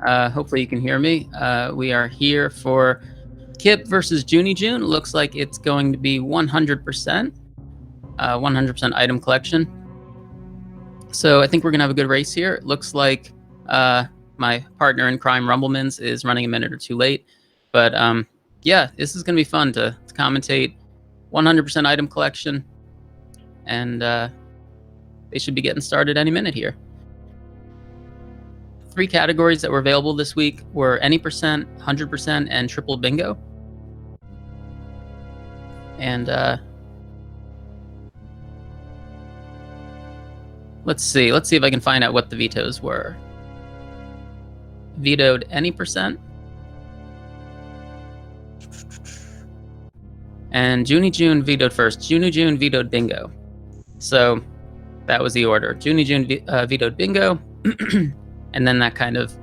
Hopefully you can hear me. We are here for Kipp versus jooniejoone. Looks like it's going to be 100%, 100% item collection. So I think we're going to have a good race here. It looks like my partner in crime, Rumblemans, is running a minute or two late. But yeah, this is going to be fun to commentate 100% item collection. And they should be getting started any minute here. 3 categories that were available this week were any percent, 100%, and triple bingo. And let's see if I can find out what the vetoes were. Vetoed any percent. And jooniejoone vetoed first. jooniejoone vetoed bingo. So that was the order. jooniejoone vetoed bingo. And then that kind of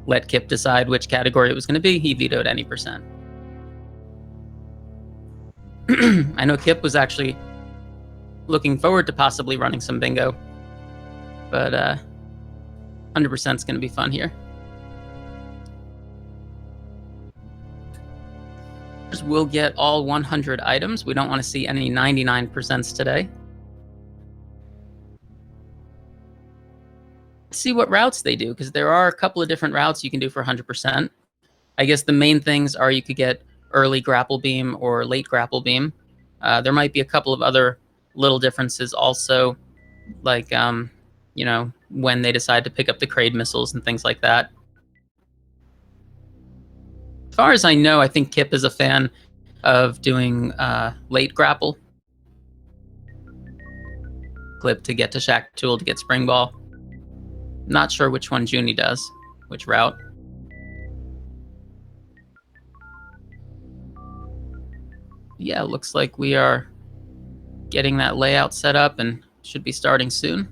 let Kipp decide which category it was going to be. He vetoed any percent. I know Kipp was actually looking forward to possibly running some bingo. But 100% is going to be fun here. We'll get all 100 items. We don't want to see any 99% today. Let's see what routes they do, because there are a couple of different routes you can do for 100%. I guess the main things are you could get early grapple beam or late grapple beam. There might be a couple of other little differences also, like you know, when they decide to pick up the Kraid missiles and things like that. As far as I know, I think Kipp is a fan of doing late grapple. Clip to get to Shack Tool to get Spring Ball. Not sure which one Joonie does, which route. Yeah, looks like we are getting that layout set up and should be starting soon.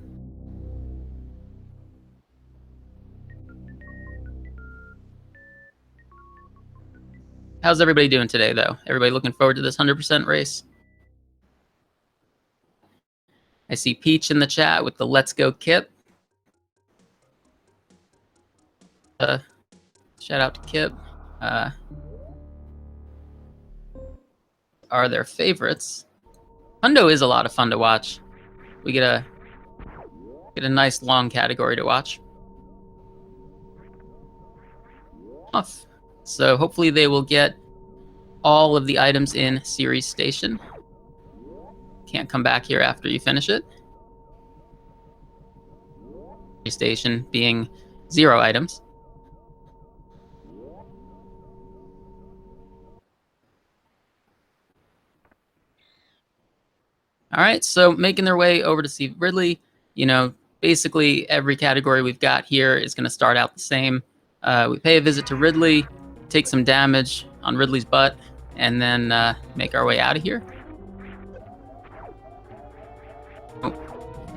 How's everybody doing today, though? Everybody looking forward to this 100% race? I see Peach in the chat with the Let's Go Kipp. Shout out to Kipp. Are their favorites? Hundo is a lot of fun to watch. We get a nice long category to watch. Off. So hopefully they will get all of the items in Series Station. Can't come back here after you finish it. Series Station being 0 items. All right, so making their way over to see Ridley. You know, basically every category we've got here is going to start out the same. We pay a visit to Ridley, take some damage on Ridley's butt, and then make our way out of here. Oh.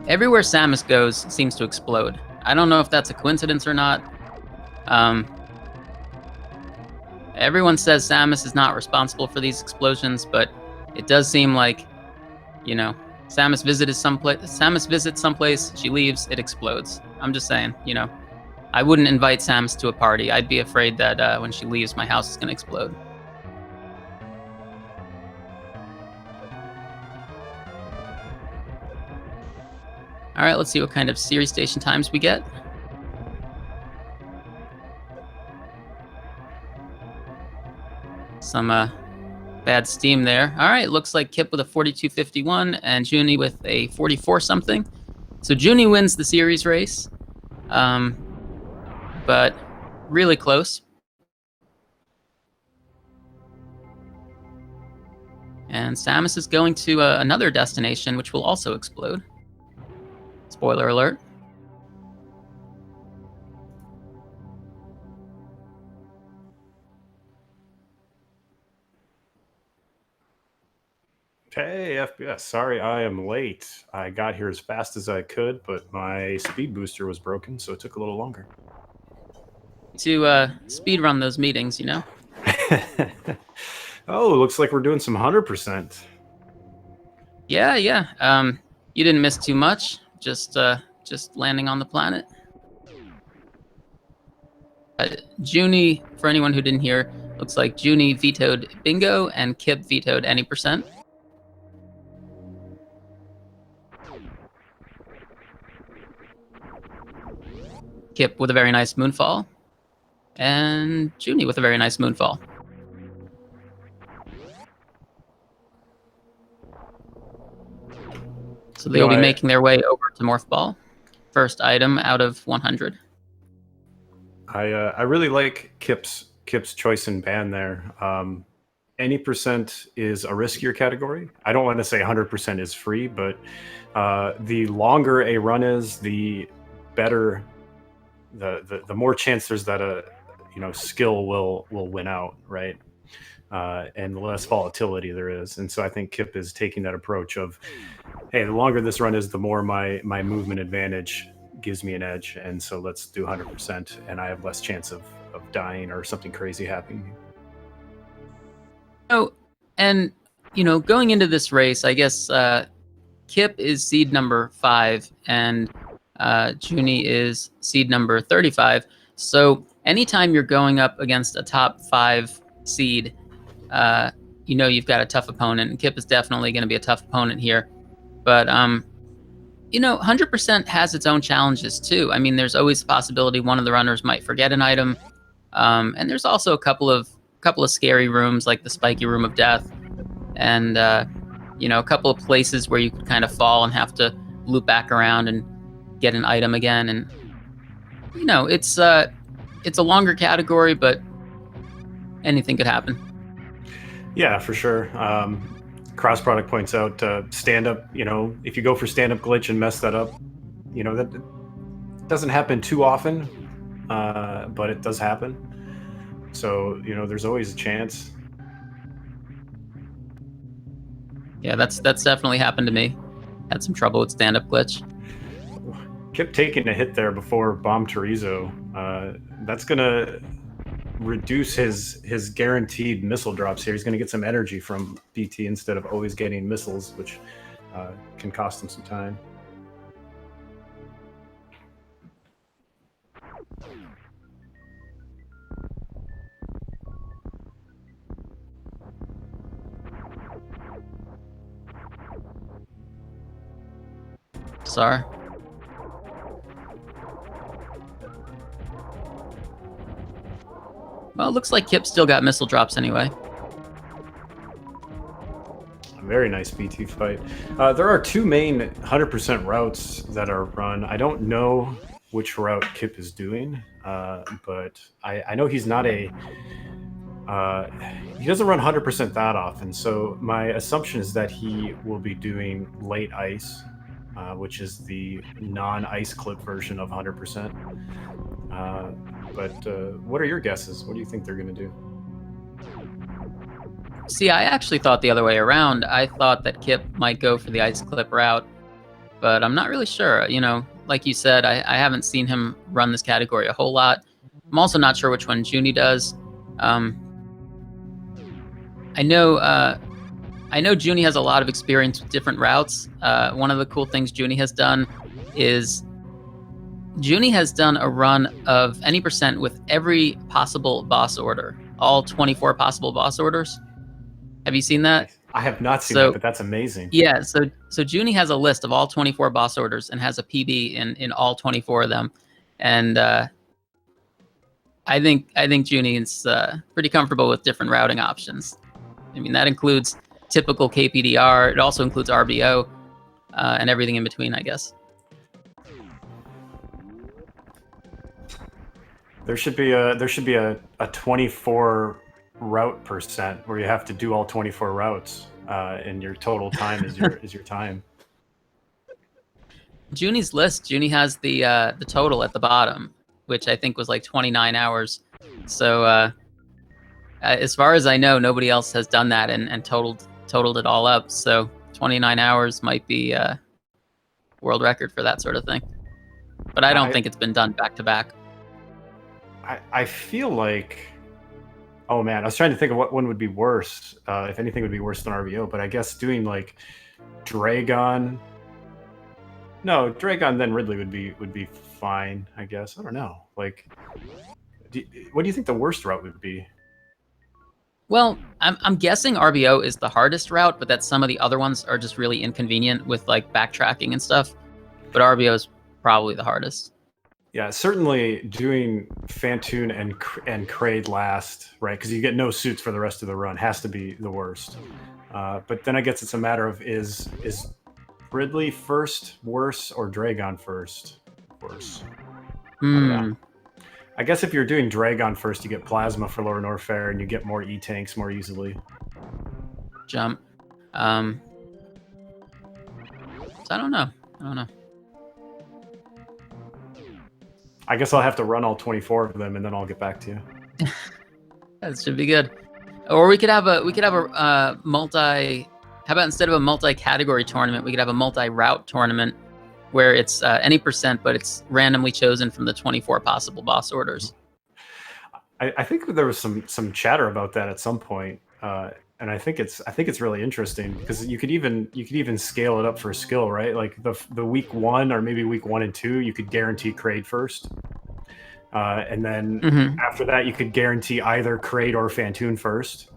Everywhere Samus goes seems to explode. I don't know if that's a coincidence or not. Everyone says Samus is not responsible for these explosions, but it does seem like, you know, Samus visits someplace, she leaves, it explodes. I'm just saying, you know. I wouldn't invite Samus to a party. I'd be afraid that when she leaves, my house is going to explode. All right, let's see what kind of Series Station times we get. Some bad steam there. All right, looks like Kipp with a 42.51 and Joonie with a 44-something. So Joonie wins the series race. But really close. And Samus is going to another destination, which will also explode. Spoiler alert. Hey, FPS. Sorry I am late. I got here as fast as I could, but my speed booster was broken, so it took a little longer. To speed run those meetings, you know? Oh, looks like we're doing some 100%. Yeah. You didn't miss too much. Just landing on the planet. Junie, for anyone who didn't hear, looks like Junie vetoed bingo and Kipp vetoed any percent. Kipp with a very nice moonfall, and Junie with a very nice moonfall. So they'll be making their way over to Morph Ball. First item out of 100. I really like Kipp's choice in ban there. Any percent is a riskier category. I don't want to say 100% is free, but the longer a run is, the better, the more chance there's that a skill will win out, right? And the less volatility there is. And so I think Kipp is taking that approach of, hey, the longer this run is, the more my movement advantage gives me an edge. And so let's do 100%, and I have less chance of dying or something crazy happening. Oh, and, going into this race, I guess Kipp is seed number 5, and Junie is seed number 35. So anytime you're going up against a top 5 seed, you've got a tough opponent, and Kipp is definitely going to be a tough opponent here. But 100% has its own challenges too. I mean, there's always a possibility one of the runners might forget an item, and there's also a couple of scary rooms like the spiky room of death, and a couple of places where you could kind of fall and have to loop back around and get an item again. And it's a longer category, but anything could happen. Yeah, for sure. Cross Product points out stand up. If you go for stand up glitch and mess that up, that doesn't happen too often, but it does happen. So there's always a chance. Yeah, that's definitely happened to me. Had some trouble with stand up glitch. Kept taking a hit there before Bomb Terizo. That's gonna reduce his guaranteed missile drops here. He's going to get some energy from BT instead of always getting missiles, which can cost him some time. Sorry. Well, it looks like Kipp still got missile drops anyway. A very nice BT fight. There are 2 main 100% routes that are run. I don't know which route Kipp is doing, but I know he's not a... he doesn't run 100% that often, so my assumption is that he will be doing late ice, which is the non-ice clip version of 100%. But what are your guesses? What do you think they're going to do? See, I actually thought the other way around. I thought that Kipp might go for the ice clip route, but I'm not really sure. Like you said, I haven't seen him run this category a whole lot. I'm also not sure which one Junie does. I know Junie has a lot of experience with different routes. One of the cool things Junie has done is Junie has done a run of any percent with every possible boss order, all 24 possible boss orders. Have you seen that? I have not seen that, but that's amazing. Yeah, so Junie has a list of all 24 boss orders and has a PB in all 24 of them, and I think Junie is pretty comfortable with different routing options. I mean, that includes typical KPDR. It also includes RBO and everything in between, I guess. There should be a 24 route percent where you have to do all 24 routes, and your total time is your time. Junie's list. Junie has the total at the bottom, which I think was like 29 hours. So as far as I know, nobody else has done that and totaled it all up. So 29 hours might be a world record for that sort of thing. But I don't think it's been done back to back. I feel like, oh man, I was trying to think of what one would be worse, if anything would be worse than RVO, but I guess doing like Dragon. No, Dragon then Ridley would be fine, I guess. I don't know. Like What do you think the worst route would be? Well, I'm guessing RBO is the hardest route, but that some of the other ones are just really inconvenient with like backtracking and stuff. But RBO is probably the hardest. Yeah, certainly doing Fantoon and Kraid last, right? Because you get no suits for the rest of the run, has to be the worst. But then I guess it's a matter of is Ridley first worse or Dragon first worse? I don't know. I guess if you're doing Dragon first, you get Plasma for Lower Norfair, and you get more E-tanks more easily. Jump. So I don't know. I guess I'll have to run all 24 of them, and then I'll get back to you. That should be good. Or we could have a multi. How about instead of a multi-category tournament, we could have a multi-route tournament where it's any percent, but it's randomly chosen from the 24 possible boss orders. I think there was some chatter about that at some point, and I think it's really interesting because you could even scale it up for skill, right? Like the week 1 or maybe week 1 and 2, you could guarantee Kraid first, and then after that you could guarantee either Kraid or Fantoon first.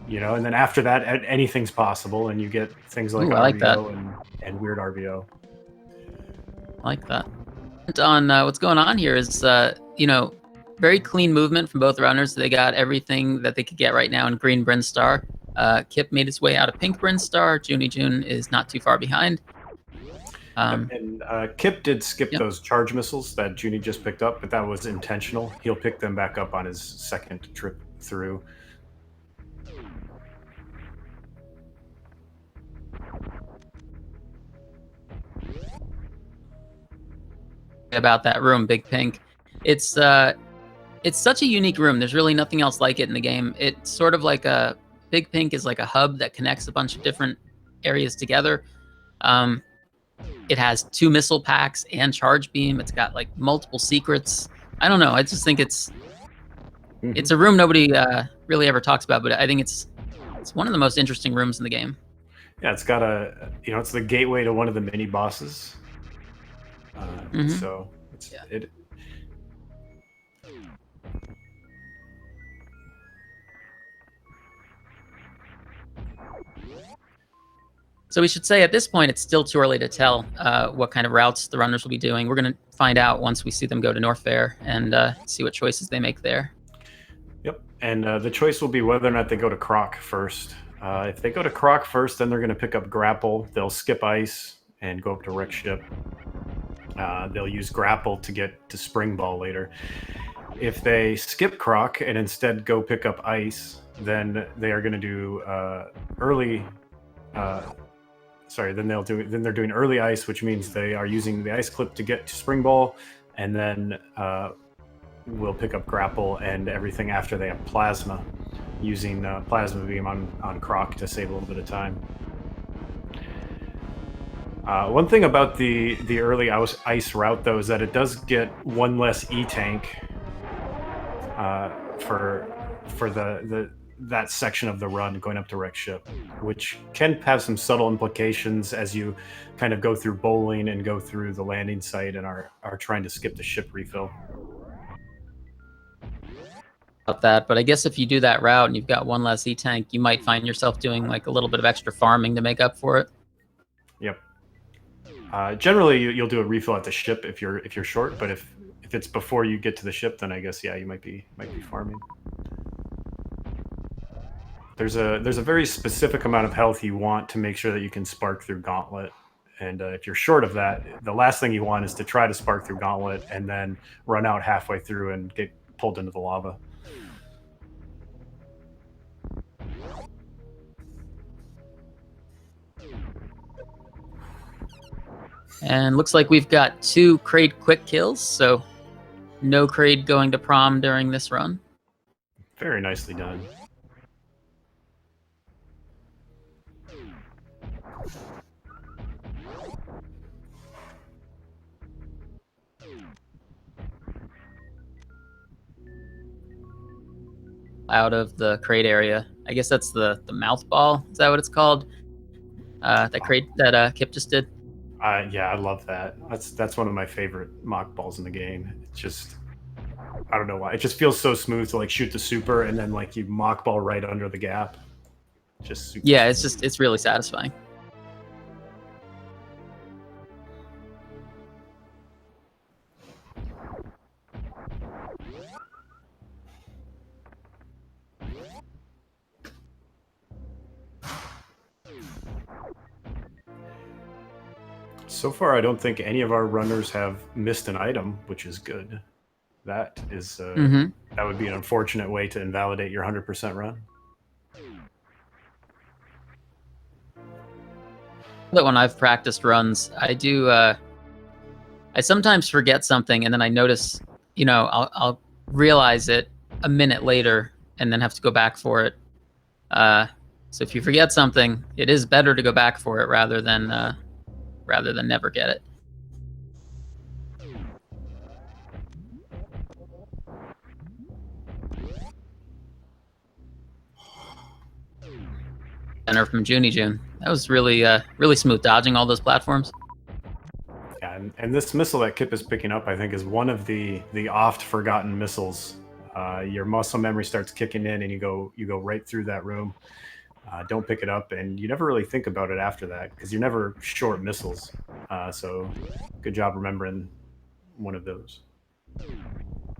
And then after that, anything's possible, and you get things like RBO and weird RBO. I like that. And on what's going on here is, very clean movement from both runners. They got everything that they could get right now in green Brinstar. Kipp made his way out of pink Brinstar. Joonie is not too far behind. And Kipp did skip those charge missiles that Joonie just picked up, but that was intentional. He'll pick them back up on his second trip through. About that room, Big Pink. It's such a unique room. There's really nothing else like it in the game. It's sort of like a Big Pink is like a hub that connects a bunch of different areas together. It has 2 missile packs and charge beam. It's got like multiple secrets. I don't know. I just think it's a room nobody really ever talks about, but I think it's one of the most interesting rooms in the game. Yeah, it's got it's the gateway to one of the mini bosses. So it. So we should say at this point, it's still too early to tell what kind of routes the runners will be doing. We're going to find out once we see them go to Norfair and see what choices they make there. Yep, and the choice will be whether or not they go to Croc first. If they go to Croc first, then they're going to pick up Grapple. They'll skip Ice and go up to Wreck Ship. They'll use Grapple to get to Spring Ball later. If they skip Croc and instead go pick up Ice, then they are going to do early. Then they're doing early Ice, which means they are using the Ice Clip to get to Spring Ball, and then we'll pick up Grapple and everything after they have Plasma, using Plasma Beam on Croc to save a little bit of time. One thing about the early ice route, though, is that it does get 1 less E-tank for that section of the run going up to Wreck Ship, which can have some subtle implications as you kind of go through bowling and go through the landing site and are trying to skip the ship refill. About that, but I guess if you do that route and you've got 1 less E-tank, you might find yourself doing like a little bit of extra farming to make up for it. Yep. Generally, you'll do a refill at the ship if you're short, but if it's before you get to the ship, then I guess you might be farming. There's a very specific amount of health you want to make sure that you can spark through Gauntlet, and if you're short of that, the last thing you want is to try to spark through Gauntlet and then run out halfway through and get pulled into the lava. And looks like we've got 2 Kraid quick kills, so no Kraid going to prom during this run. Very nicely done. Out of the Kraid area. I guess that's the mouth ball. Is that what it's called? That Kraid that Kipp just did? Yeah, I love that. That's one of my favorite mock balls in the game. It's just I don't know why. It just feels so smooth to like shoot the super and then like you mock ball right under the gap. Just super Yeah, smooth. it's really satisfying. So far, I don't think any of our runners have missed an item, which is good. That is that would be an unfortunate way to invalidate your 100% run. But when I've practiced runs, I do. I sometimes forget something, and then I notice, I'll realize it a minute later, and then have to go back for it. So if you forget something, it is better to go back for it rather than never get it. Center from jooniejoone. That was really really smooth dodging all those platforms. Yeah, and this missile that Kipp is picking up, I think, is one of the oft forgotten missiles. Your muscle memory starts kicking in, and you go right through that room. Don't pick it up, and you never really think about it after that because you're never short missiles. So, good job remembering one of those.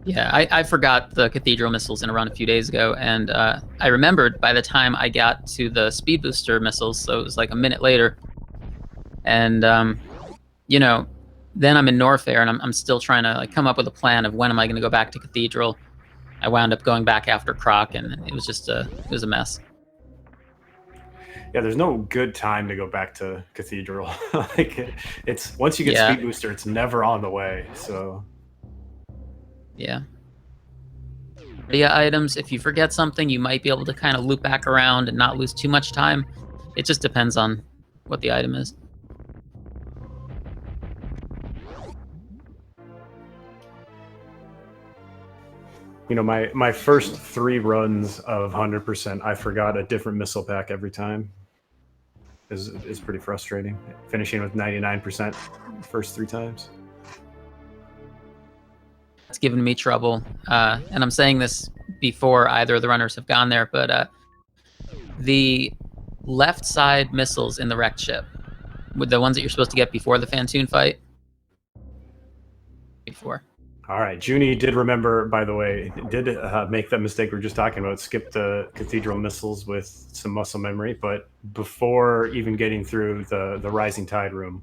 Yeah, I forgot the cathedral missiles in a run a few days ago, and I remembered by the time I got to the speed booster missiles, so it was like a minute later. And then I'm in Norfair, and I'm still trying to like come up with a plan of when am I going to go back to cathedral. I wound up going back after Croc, and it was just a mess. Yeah, there's no good time to go back to cathedral. Like it's once you get speed booster, it's never on the way. So yeah. Items, if you forget something, you might be able to kind of loop back around and not lose too much time. It just depends on what the item is. You know, my first 3 runs of 100%, I forgot a different missile pack every time. Is pretty frustrating. Finishing with 99% first 3 times. It's given me trouble, and I'm saying this before either of the runners have gone there, but the left side missiles in the wrecked ship, with the ones that you're supposed to get before the Fantoon fight. All right, Joonie did remember, by the way, did make that mistake we were just talking about, skipped the cathedral missiles with some muscle memory, but before even getting through the rising tide room,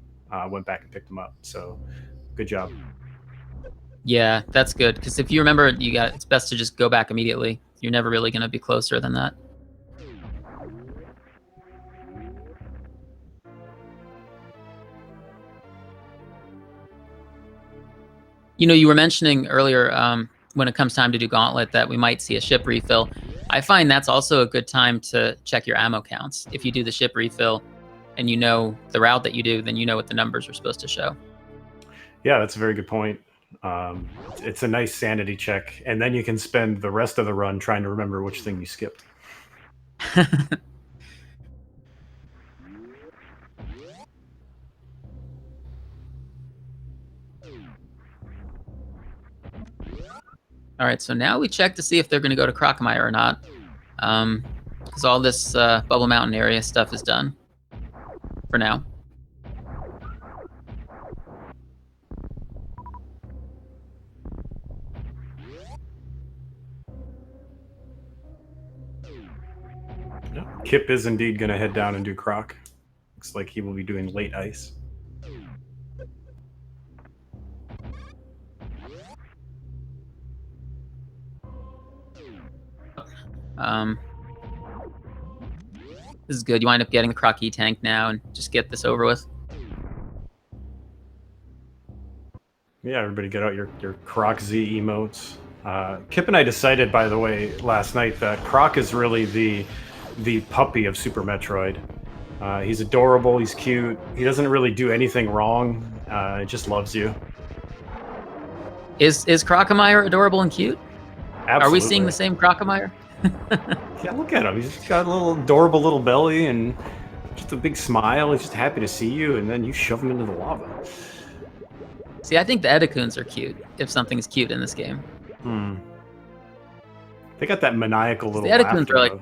went back and picked them up. So, good job. Yeah, that's good, because if you remember, it's best to just go back immediately. You're never really going to be closer than that. You were mentioning earlier when it comes time to do Gauntlet that we might see a ship refill. I find that's also a good time to check your ammo counts. If you do the ship refill and you know the route that you do, then you know what the numbers are supposed to show. Yeah, that's a very good point. It's a nice sanity check, and then you can spend the rest of the run trying to remember which thing you skipped. All right, so now we check to see if they're going to go to Crocomire or not, because all this Bubble Mountain area stuff is done for now. Kipp is indeed going to head down and do Croc. Looks like he will be doing late ice. This is good. You wind up getting the Croc E-Tank now and just get this over with. Yeah, everybody get out your Croc Z emotes. Kipp and I decided, by the way, last night that Croc is really the puppy of Super Metroid. He's adorable, he's cute, he doesn't really do anything wrong, he just loves you. Is Crocomire adorable and cute? Absolutely. Are we seeing the same Crocomire? Yeah, look at him. He's just got a little adorable little belly and just a big smile. He's just happy to see you, and then you shove him into the lava. See, I think the Edacoons are cute, if something's cute in this game. Hmm. They got that maniacal little The Edecoons laughter, are like though.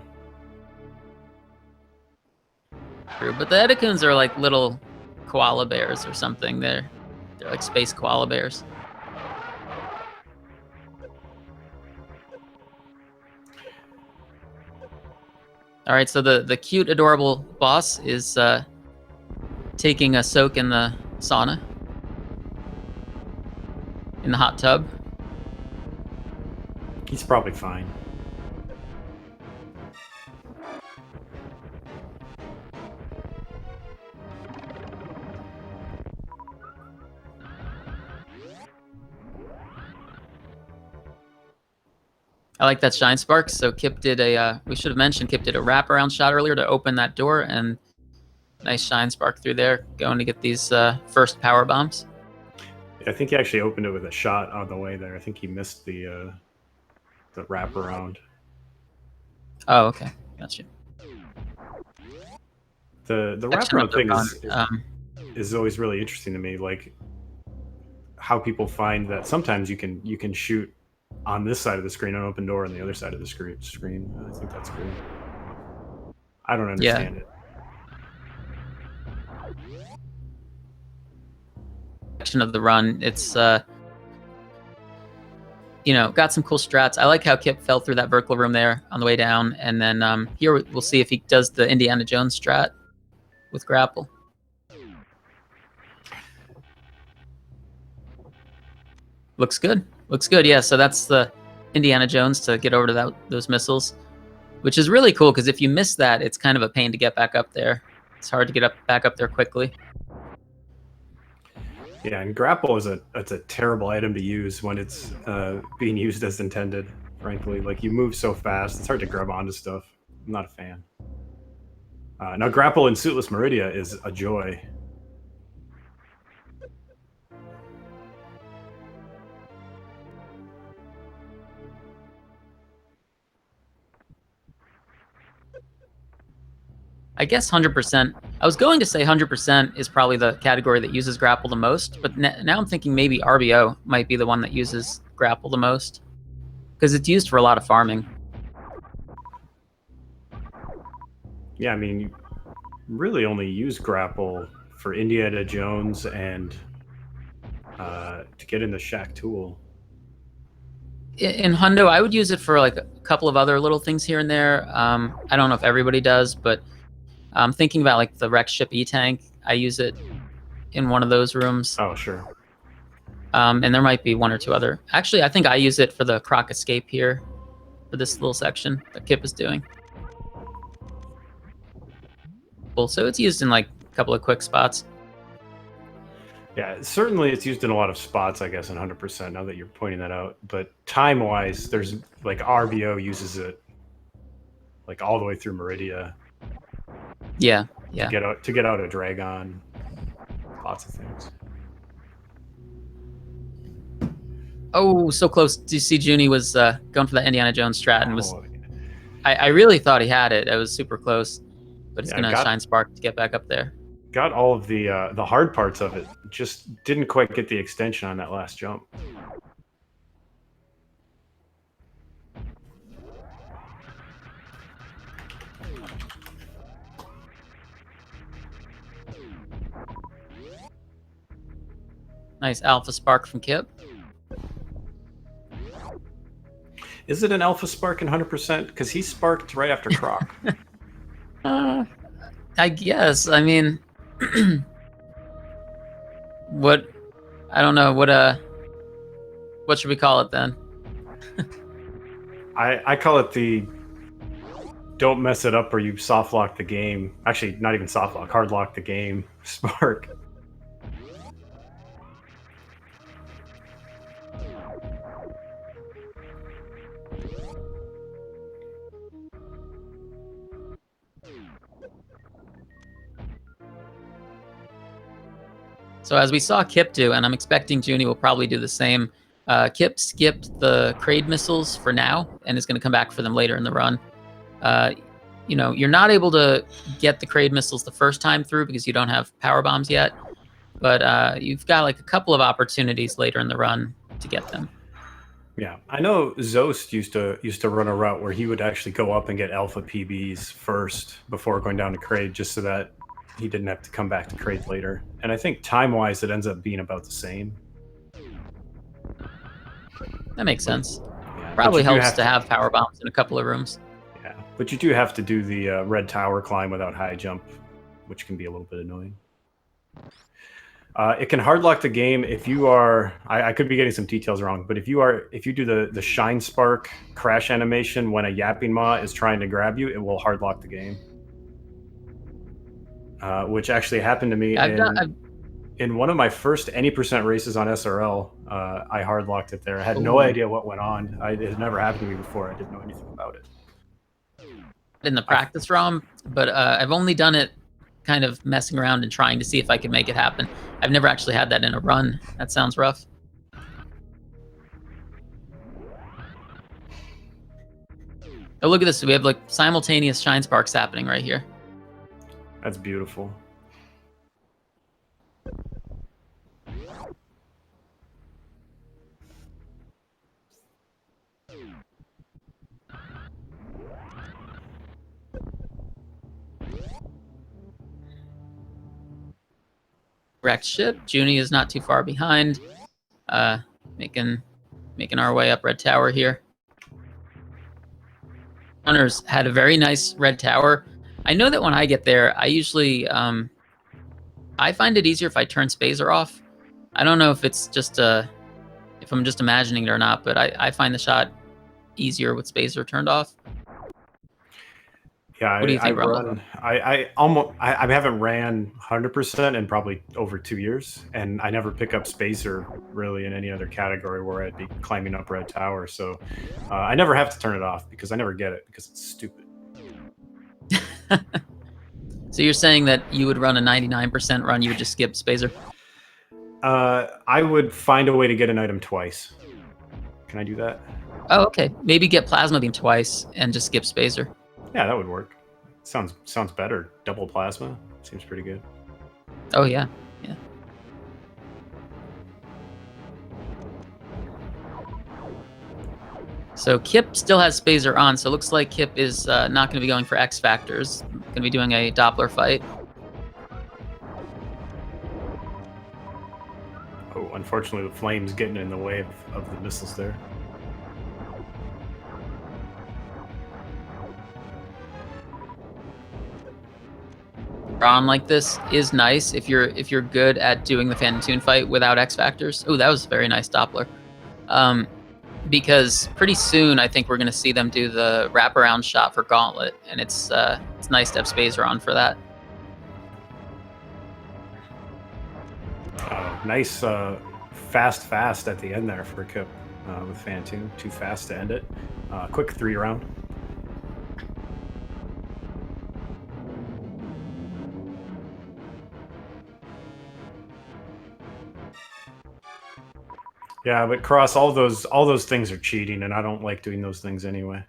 true, but the Edecoons are like little koala bears or something. They're like space koala bears. All right, so the cute, adorable boss is taking a soak in the sauna, in the hot tub. He's probably fine. I like that shine spark. So Kipp did a, we should have mentioned, Kipp did a wraparound shot earlier to open that door, and nice shine spark through there, going to get these first power bombs. I think he actually opened it with a shot on the way there. I think he missed the wraparound. Oh, okay, gotcha. The wraparound thing is always really interesting to me. Like how people find that sometimes you can shoot on this side of the screen, an open door, on the other side of the screen. I think that's cool. I don't understand it. Section of the run, it's you know, got some cool strats. I like how Kipp fell through that vertical room there on the way down, and then here we'll see if he does the Indiana Jones strat with grapple. Looks good. Looks good, yeah. So that's the Indiana Jones to get over to those missiles, which is really cool because if you miss that, it's kind of a pain to get back up there. It's hard to get back up there quickly. Yeah, and grapple is a terrible item to use when it's being used as intended. Frankly, like you move so fast, it's hard to grab onto stuff. I'm not a fan. Now, grapple in Suitless Meridia is a joy. I guess 100%. I was going to say 100% is probably the category that uses grapple the most, but now I'm thinking maybe RBO might be the one that uses grapple the most, because it's used for a lot of farming. Yeah, I mean, you really only use grapple for Indiana Jones and to get in the Shack tool. In Hundo, I would use it for like a couple of other little things here and there. I don't know if everybody does, but I'm thinking about like the wrecked ship E-Tank. I use it in one of those rooms. Oh, sure. And there might be one or two other. Actually, I think I use it for the Croc escape here, for this little section that Kipp is doing. Cool. So it's used in like a couple of quick spots. Yeah, certainly it's used in a lot of spots, I guess, in 100%, now that you're pointing that out. But time-wise, there's like RBO uses it like all the way through Meridia. Yeah. To get out a Dragon. Lots of things. Oh, so close. Do you see Junie was going for that Indiana Jones strat and was... I really thought he had it. It was super close. But he's going to shine spark to get back up there. Got all of the hard parts of it. Just didn't quite get the extension on that last jump. Nice alpha spark from Kipp. Is it an alpha spark in 100%? Because he sparked right after Croc. I guess. I mean, what? I don't know. What should we call it then? I call it the don't mess it up or you soft lock the game. Actually, not even soft lock, hard lock the game spark. So as we saw Kipp do, and I'm expecting Junie will probably do the same, Kipp skipped the Kraid missiles for now and is going to come back for them later in the run. You know, you're not able to get the Kraid missiles the first time through because you don't have power bombs yet, but you've got like a couple of opportunities later in the run to get them. Yeah, I know Zost used to run a route where he would actually go up and get alpha PBs first before going down to Kraid, just so that he didn't have to come back to Kraid later. And I think time-wise, it ends up being about the same. That makes sense. Yeah, but Probably you do helps to have power bombs in a couple of rooms. Yeah, but you do have to do the red tower climb without high jump, which can be a little bit annoying. It can hard lock the game if you are. I could be getting some details wrong, but if you do the shine spark crash animation when a yapping maw is trying to grab you, it will hard lock the game. Which actually happened to me in one of my first any percent races on SRL. I hard locked it there. I had no idea what went on. It had never happened to me before. I didn't know anything about it. In the practice ROM, but I've only done it kind of messing around and trying to see if I can make it happen. I've never actually had that in a run. That sounds rough. Oh, look at this. We have like simultaneous shine sparks happening right here. That's beautiful. Wrecked ship. Junie is not too far behind. Making our way up Red Tower here. Runners had a very nice red tower. I know that when I get there, I usually I find it easier if I turn spazer off. I don't know if it's just if I'm just imagining it or not, but I find the shot easier with spazer turned off. Yeah, what do you think, I haven't ran 100% in probably over 2 years, and I never pick up spacer really in any other category where I'd be climbing up red tower. So I never have to turn it off because I never get it because it's stupid. So you're saying that you would run a 99% run, you would just skip spazer? I would find a way to get an item twice. Can I do that? Oh, okay. Maybe get plasma beam twice and just skip spazer. Yeah, that would work. Sounds better. Double plasma seems pretty good. Oh yeah, yeah. So Kipp still has spazer on, so it looks like Kipp is not going to be going for X factors. Going to be doing a Doppler fight. Oh, unfortunately, the flame's getting in the way of the missiles there. Ron like this is nice if you're good at doing the Phantom fight without X factors. Oh, that was a very nice Doppler. Because pretty soon I think we're going to see them do the wraparound shot for Gauntlet, and it's nice to have spazer on for that. Nice fast at the end there for Kipp with Phantom. Too fast to end it. Quick 3 round. Yeah, but Cross, all those things are cheating, and I don't like doing those things anyway.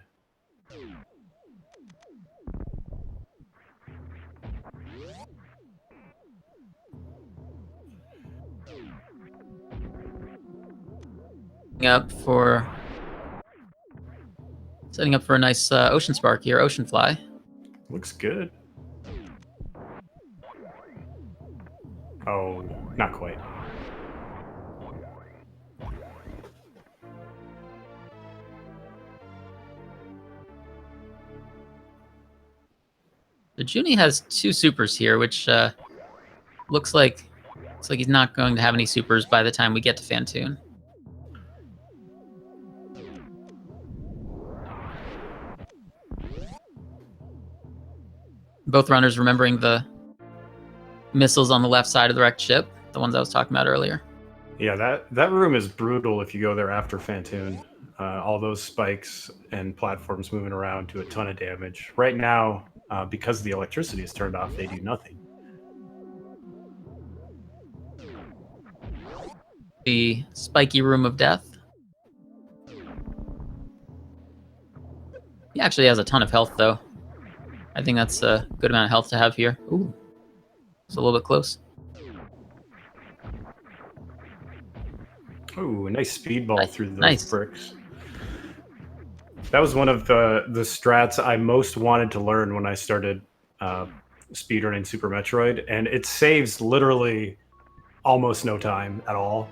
Setting up for a nice Ocean Spark here, Ocean Fly. Looks good. Oh, not quite. So Junie has 2 supers here, which looks like he's not going to have any supers by the time we get to Phantoon. Both runners remembering the missiles on the left side of the wrecked ship, the ones I was talking about earlier. Yeah, that room is brutal if you go there after Phantoon. All those spikes and platforms moving around do a ton of damage. Right now, because the electricity is turned off, they do nothing. The spiky room of death. He actually has a ton of health, though. I think that's a good amount of health to have here. Ooh, it's a little bit close. Ooh, a nice speedball through those bricks. That was one of the strats I most wanted to learn when I started speedrunning Super Metroid, and it saves literally almost no time at all,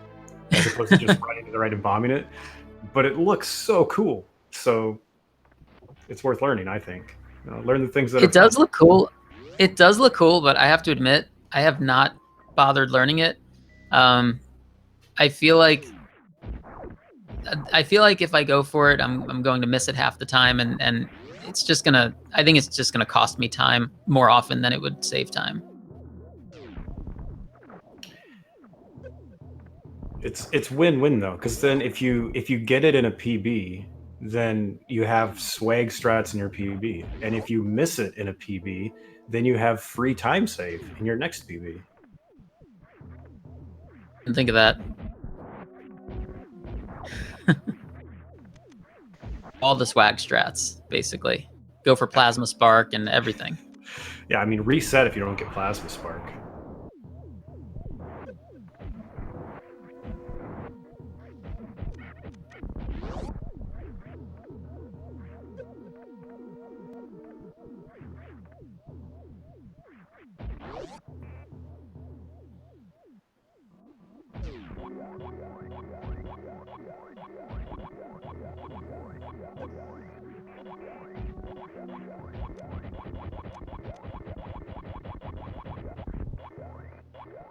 as opposed to just running to the right and bombing it. But it looks so cool, so it's worth learning, I think. Learn the things that It does look cool. It does look cool, but I have to admit, I have not bothered learning it. I feel like if I go for it, I'm going to miss it half the time, and it's just gonna. I think it's just gonna cost me time more often than it would save time. It's win-win though, because then if you get it in a PB, then you have swag strats in your PB, and if you miss it in a PB, then you have free time save in your next PB. And think of that. All the swag strats, basically. Go for Plasma Spark and everything. Yeah, I mean, reset if you don't get Plasma Spark.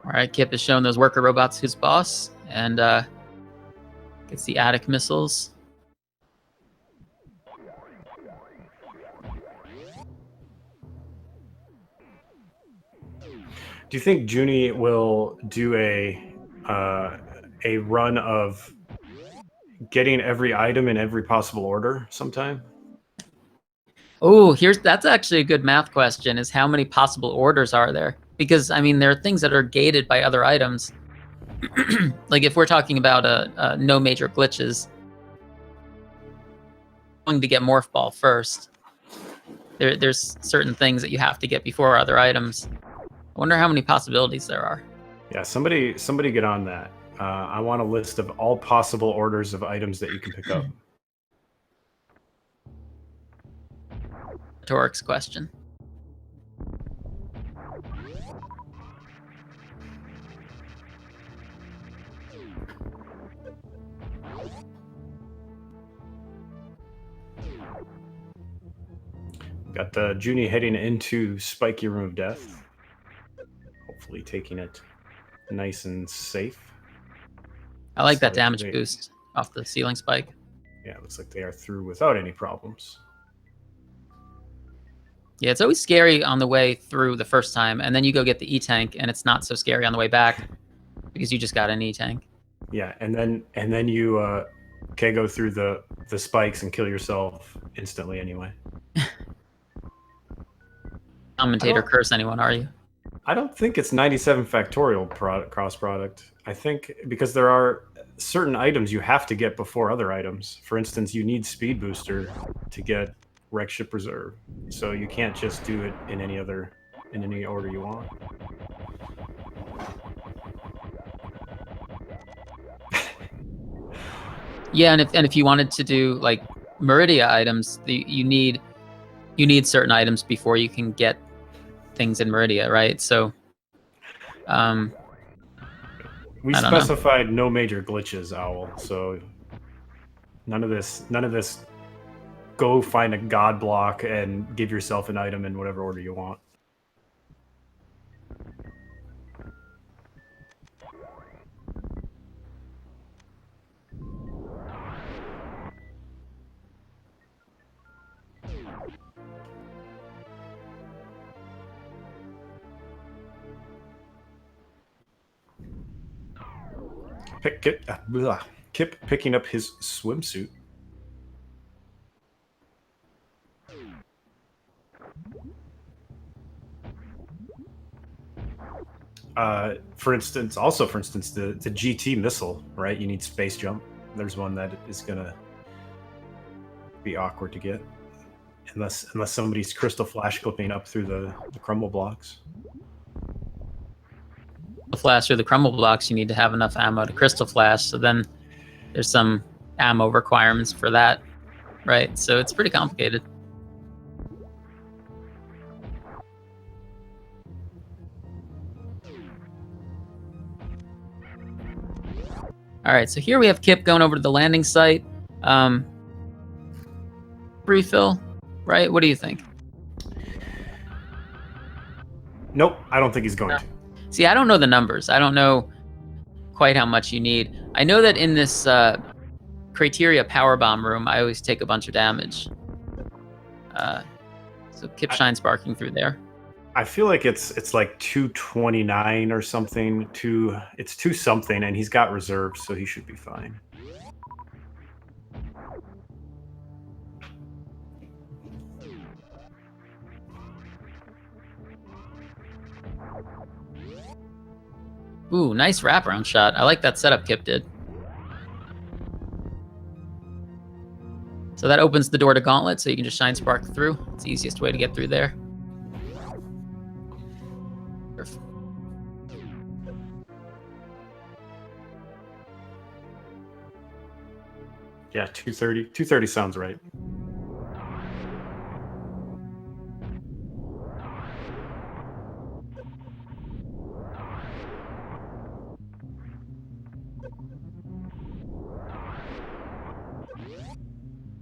All right, Kipp has shown those worker robots who's boss, and gets the attic missiles. Do you think Joonie will do a run of getting every item in every possible order sometime? Oh, that's actually a good math question, is how many possible orders are there? Because, I mean, there are things that are gated by other items. Like, if we're talking about no major glitches, going to get Morph Ball first. There's certain things that you have to get before other items. I wonder how many possibilities there are. Yeah, somebody get on that. I want a list of all possible orders of items that you can pick up. Torx question. Got Joonie heading into Spiky Room of Death. Hopefully taking it nice and safe. I like that damage boost off the ceiling spike. Yeah, it looks like they are through without any problems. Yeah, it's always scary on the way through the first time, and then you go get the E-Tank, and it's not so scary on the way back because you just got an E-Tank. Yeah, and then you can go through the spikes and kill yourself instantly anyway. Commentator curse anyone, are you? I don't think it's 97 factorial cross product. I think because there are certain items you have to get before other items. For instance, you need Speed Booster to get Wreck Ship Reserve, so you can't just do it in any order you want. Yeah, and if you wanted to do like Meridia items, you need certain items before you can get things in Meridia, right? So we specified no major glitches, Owl, so none of this go find a god block and give yourself an item in whatever order you want. Kipp picking up his swimsuit. For instance, the GT missile, right? You need space jump. There's one that is gonna be awkward to get, unless somebody's crystal flash clipping up through the crumble blocks. Flash through the crumble blocks, you need to have enough ammo to crystal flash. So then there's some ammo requirements for that. right? So it's pretty complicated. All right, so here we have Kipp going over to the landing site. Refill, right? What do you think? Nope, I don't think he's going to. See, I don't know the numbers. I don't know quite how much you need. I know that in this criteria power bomb room, I always take a bunch of damage. So Kipp shines sparking through there. I feel like it's like 229 or something. It's 2 something, and he's got reserves, so he should be fine. Ooh, nice wraparound shot. I like that setup Kipp did. So that opens the door to Gauntlet, so you can just shine spark through. It's the easiest way to get through there. Yeah, 230. 230 sounds right.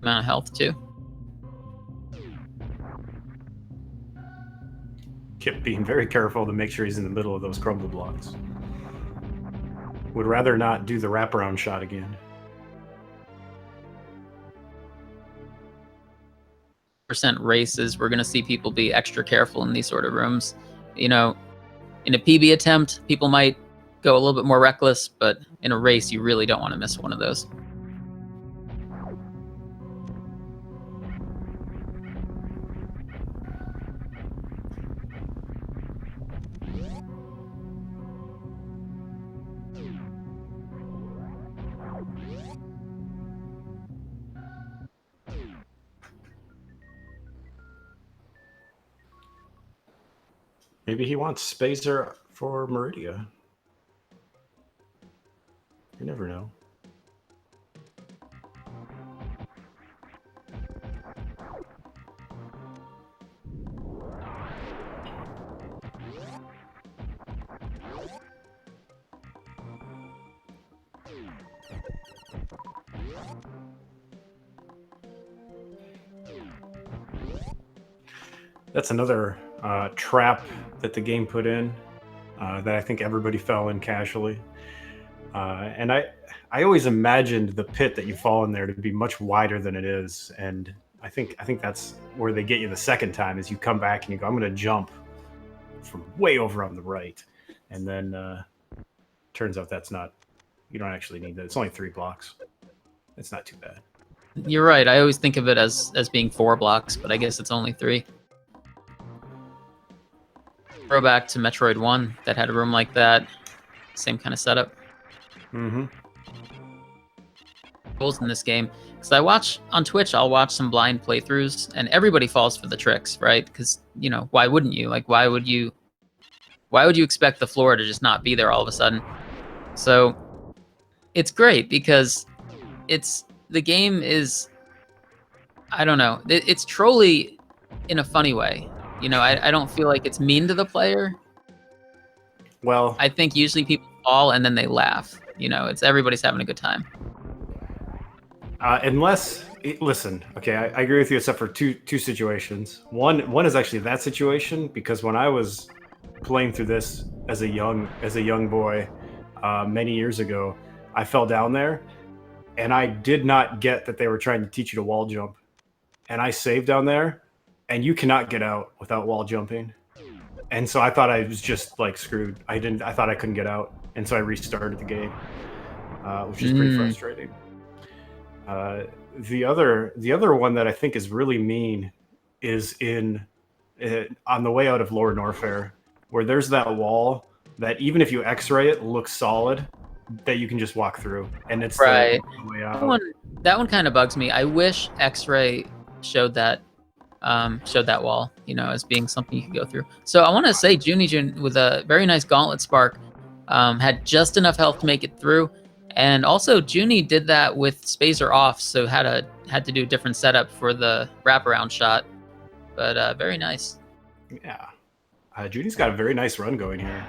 Amount of health too. Kipp being very careful to make sure he's in the middle of those crumble blocks. Would rather not do the wraparound shot again. Percent races, we're going to see people be extra careful in these sort of rooms. You know, in a PB attempt, people might go a little bit more reckless, but in a race, you really don't want to miss one of those. Maybe he wants Spazer for Meridia. You never know. That's another trap that the game put in that I think everybody fell in casually. And I always imagined the pit that you fall in there to be much wider than it is. And I think that's where they get you the second time is you come back and you go, I'm going to jump from way over on the right. And then turns out that's not, you don't actually need that. It's only 3 blocks. It's not too bad. You're right. I always think of it as being 4 blocks, but I guess it's only 3. Throwback to Metroid 1 that had a room like that. Same kind of setup. Mm-hmm. Goals in this game. Because I watch on Twitch, I'll watch some blind playthroughs, and everybody falls for the tricks, right? Because, you know, why wouldn't you? Like, why would you expect the floor to just not be there all of a sudden? So it's great because the game is, I don't know, it's trolly in a funny way. You know, I don't feel like it's mean to the player. Well, I think usually people fall and then they laugh. You know, it's everybody's having a good time. Listen, okay, I agree with you except for two situations. One is actually that situation because when I was playing through this as a young boy many years ago, I fell down there and I did not get that they were trying to teach you to wall jump, and I saved down there. And you cannot get out without wall jumping. And so I thought I was just like screwed. I thought I couldn't get out. And so I restarted the game, which is pretty frustrating. The other one that I think is really mean is on the way out of Lower Norfair, where there's that wall that even if you X-ray it looks solid, that you can just walk through. And it's right. The way out. That one kind of bugs me. I wish X-ray showed that wall, you know, as being something you could go through. So I want to say jooniejoone with a very nice gauntlet spark had just enough health to make it through, And also, Junie did that with Spacer off, so had to do a different setup for the wraparound shot. But very nice. Yeah. Judy's got a very nice run going here.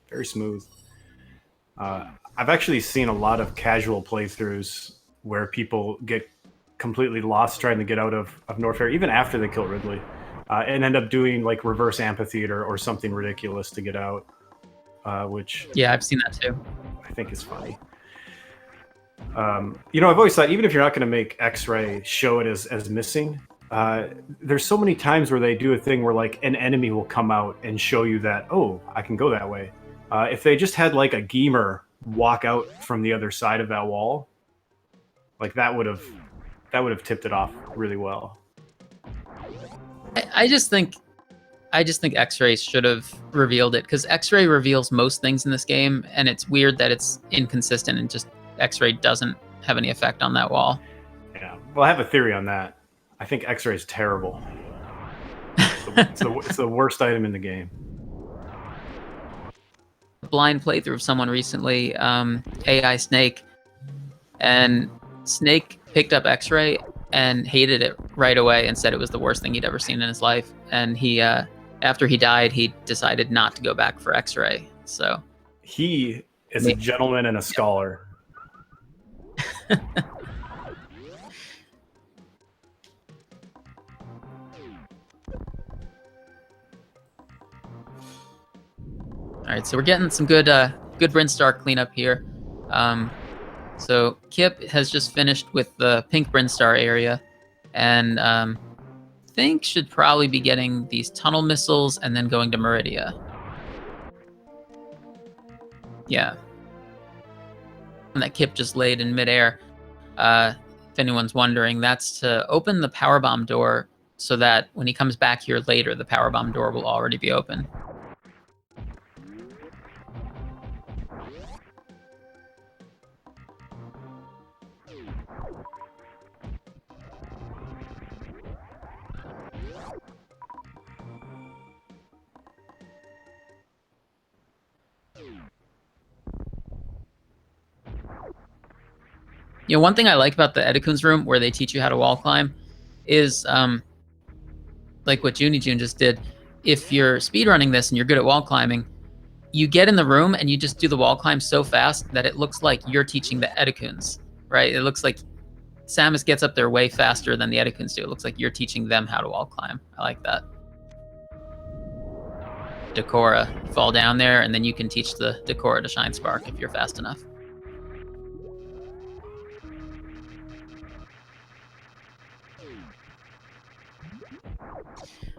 Very smooth. I've actually seen a lot of casual playthroughs where people get completely lost trying to get out of Norfair, even after they kill Ridley, and end up doing like reverse amphitheater or something ridiculous to get out, which Yeah, I've seen that too. I think is funny. You know, I've always thought, even if you're not going to make X-Ray show it as missing, there's so many times where they do a thing where like an enemy will come out and show you that, oh, I can go that way. If they just had like a gamer walk out from the other side of that wall, like that would have tipped it off really well. I just think X-Ray should have revealed it, because X-Ray reveals most things in this game, and it's weird that it's inconsistent and just X-Ray doesn't have any effect on that wall. Yeah, well, I have a theory on that. I think X-Ray is terrible. It's the worst item in the game. Blind playthrough of someone recently, AI Snake, and Snake picked up X-Ray and hated it right away and said it was the worst thing he'd ever seen in his life. And he, after he died, he decided not to go back for X-Ray. So he is a gentleman and a scholar. All right, so we're getting some good Brinstar cleanup here. So Kipp has just finished with the pink Brinstar area, and think should probably be getting these tunnel missiles and then going to Meridia. Yeah. And that Kipp just laid in midair. If anyone's wondering, that's to open the power bomb door so that when he comes back here later, the power bomb door will already be open. You know, one thing I like about the Edekun's room, where they teach you how to wall climb, is like what jooniejoone just did. If you're speedrunning this and you're good at wall climbing, you get in the room and you just do the wall climb so fast that it looks like you're teaching the Edekuns, right? It looks like Samus gets up there way faster than the Edekuns do. It looks like you're teaching them how to wall climb. I like that. Decora, fall down there, and then you can teach the Decora to Shine Spark if you're fast enough.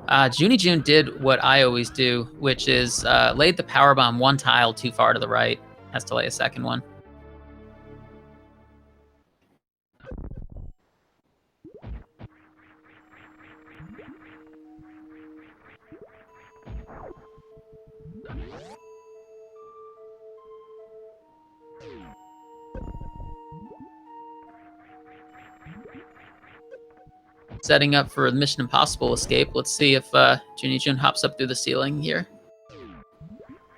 jooniejoone did what I always do, which is laid the power bomb one tile too far to the right. Has to lay a second one. Setting up for a Mission Impossible escape. Let's see if jooniejoone hops up through the ceiling here.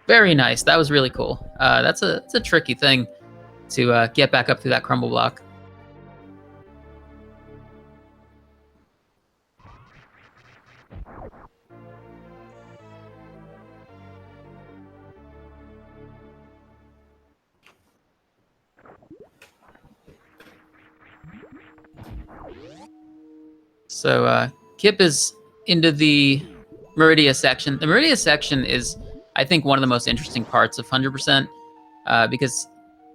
Very nice. That was really cool. It's a tricky thing to get back up through that crumble block. So Kipp is into the Meridia section. The Meridia section is, I think, one of the most interesting parts of 100%, because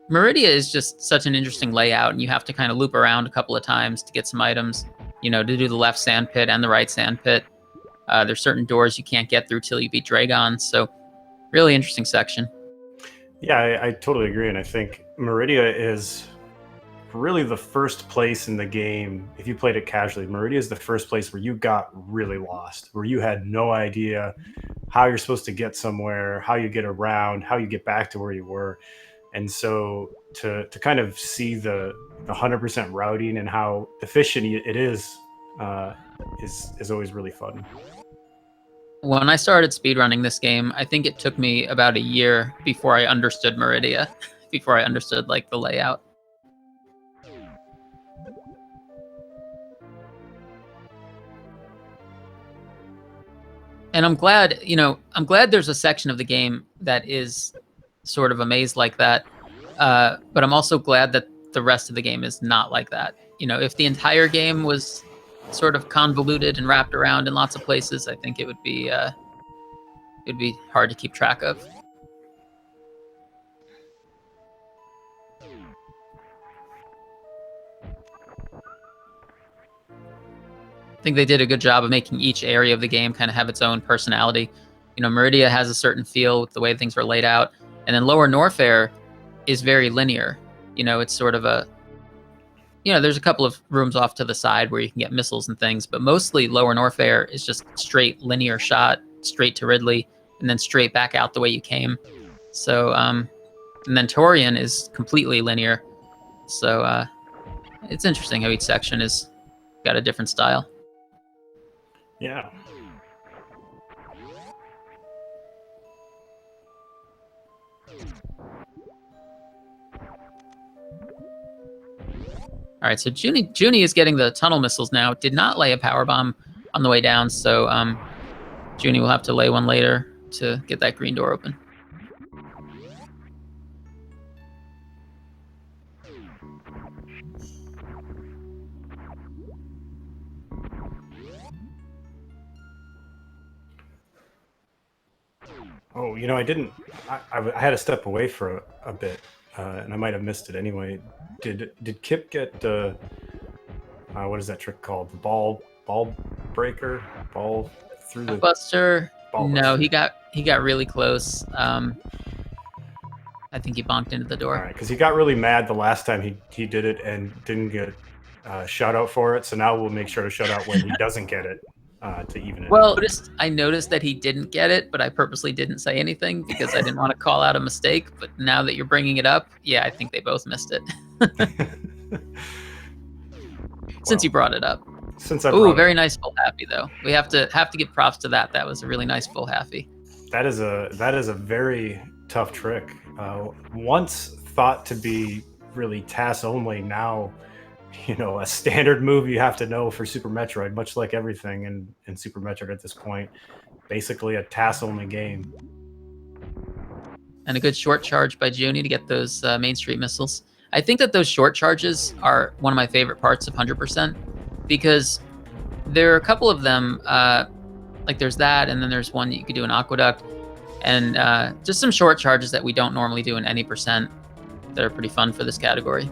Meridia is just such an interesting layout, and you have to kind of loop around a couple of times to get some items, you know, to do the left sand pit and the right sand pit. There's certain doors you can't get through till you beat Dragon, so really interesting section. Yeah, I totally agree, and I think Meridia is really the first place in the game, if you played it casually, Meridia is the first place where you got really lost, where you had no idea how you're supposed to get somewhere, how you get around, how you get back to where you were. And so to kind of see the 100% routing and how efficient it is always really fun. When I started speedrunning this game, I think it took me about a year before I understood Meridia, before I understood like the layout. And I'm glad, I'm glad there's a section of the game that is sort of a maze like that. But I'm also glad that the rest of the game is not like that. If the entire game was sort of convoluted and wrapped around in lots of places, I think it'd be hard to keep track of. I think they did a good job of making each area of the game kind of have its own personality. Meridia has a certain feel with the way things were laid out, and then Lower Norfair is very linear. It's sort of there's a couple of rooms off to the side where you can get missiles and things, but mostly Lower Norfair is just straight linear shot, straight to Ridley, and then straight back out the way you came. So, and then Torian is completely linear. So it's interesting how each section is got a different style. Yeah. All right, so Junie is getting the tunnel missiles now. Did not lay a power bomb on the way down, so Junie will have to lay one later to get that green door open. Oh, I had to step away for a bit, and I might have missed it anyway. Did Kipp get what is that trick called? The ball breaker? Ball through the Buster? ball No, buster. he got really close. I think he bonked into the door. All right, because he got really mad the last time he did it and didn't get shout out for it. So now we'll make sure to shout out when he doesn't get it to even it. Well, I noticed that he didn't get it, but I purposely didn't say anything because I didn't want to call out a mistake. But now that you're bringing it up, yeah, I think they both missed it. Since you brought it up. Ooh, very nice full happy though. We have to give props to that. That was a really nice full happy. That is a very tough trick. Once thought to be really TAS only, now a standard move you have to know for Super Metroid, much like everything in Super Metroid at this point. Basically a TAS only game. And a good short charge by Junie to get those Main Street missiles. I think that those short charges are one of my favorite parts of 100%, because there are a couple of them, like there's that, and then there's one that you could do in Aqueduct, and just some short charges that we don't normally do in any percent that are pretty fun for this category.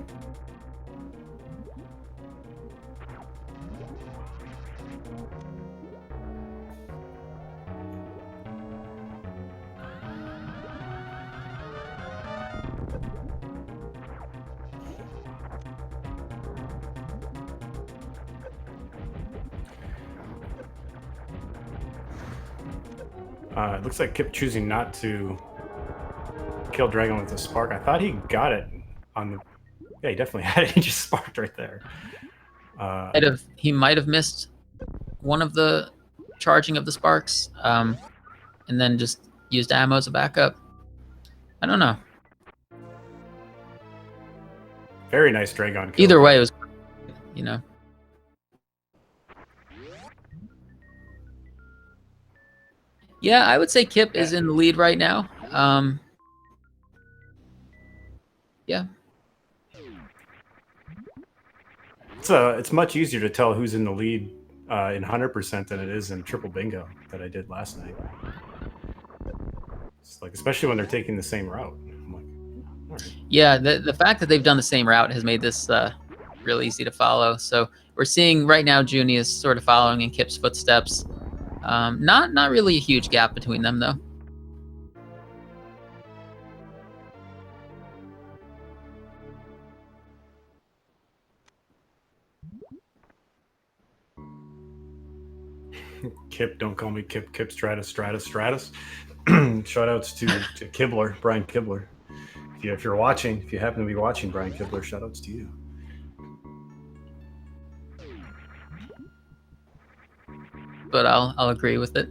It looks like Kipp choosing not to kill Dragon with a spark. I thought he got it on the... Yeah, he definitely had it. He just sparked right there. He might have missed one of the charging of the sparks, and then just used ammo as a backup. I don't know. Very nice Dragon kill. Either way, it was, Yeah, I would say Kipp is in the lead right now. Yeah. It's much easier to tell who's in the lead in 100% than it is in Triple Bingo that I did last night. It's like, especially when they're taking the same route. I'm like, all right. Yeah, the fact that they've done the same route has made this really easy to follow. So we're seeing right now Junie is sort of following in Kipp's footsteps. Not really a huge gap between them, though. Kipp, don't call me Kipp. Kipp Stratus. Shoutouts to Kibler, Brian Kibler. If you're watching, if you happen to be watching, Brian Kibler, shoutouts to you. But I'll agree with it.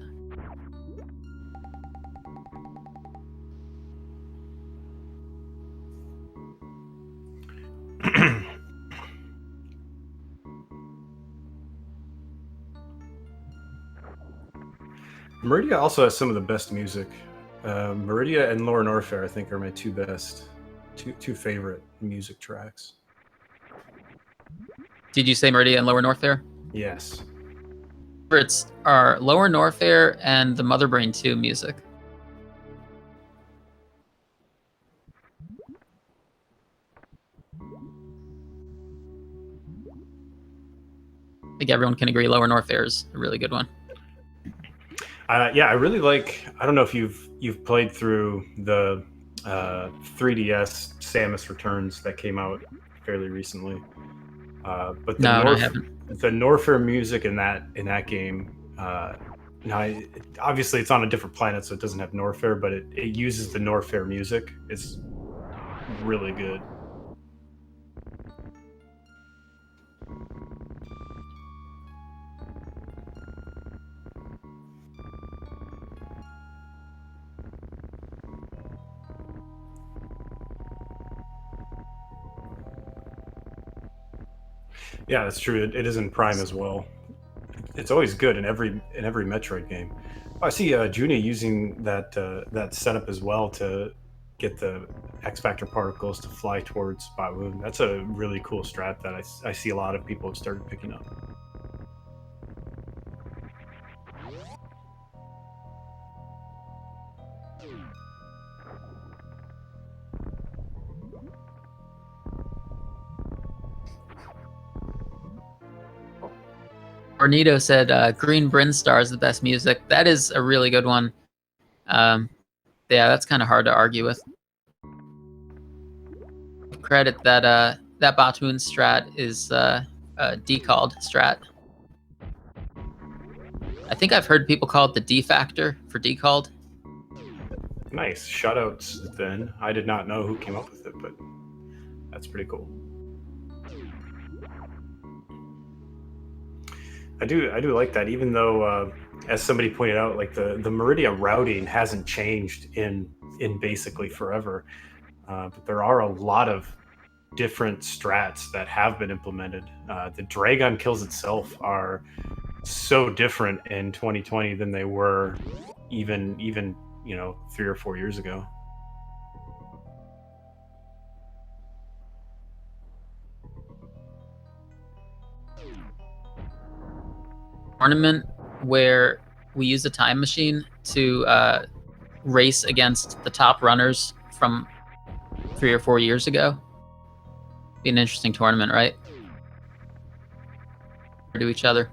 Meridia also has some of the best music. Meridia and Laura Norfair, I think, are my two favorite music tracks. Did you say Meridia and Lower Norfair? Yes. Favorites are Lower Norfair and the Mother Brain 2 music. I think everyone can agree Lower Norfair is a really good one. Yeah, I really like. I don't know if you've played through the 3DS Samus Returns that came out fairly recently, but the No, I haven't. the Norfair music in that game. Now, obviously, it's on a different planet, so it doesn't have Norfair, but it uses the Norfair music. It's really good. Yeah, that's true. It is in Prime as well. It's always good in every Metroid game. I see Junie using that setup as well to get the X Factor particles to fly towards Bawoon. That's a really cool strat that I see a lot of people have started picking up. Ornito said Green Brinstar is the best music. That is a really good one. Yeah, that's kind of hard to argue with. Credit that that Batoon strat is a decalled strat. I think I've heard people call it the D factor for decalled. Nice shutouts. Then I did not know who came up with it, but that's pretty cool. I do like that, even though, as somebody pointed out, like the Meridia routing hasn't changed in basically forever, but there are a lot of different strats that have been implemented. The Dragon kills itself are so different in 2020 than they were even 3 or 4 years ago. Tournament where we use a time machine to race against the top runners from 3 or 4 years ago. Be an interesting tournament, right? Or to each other.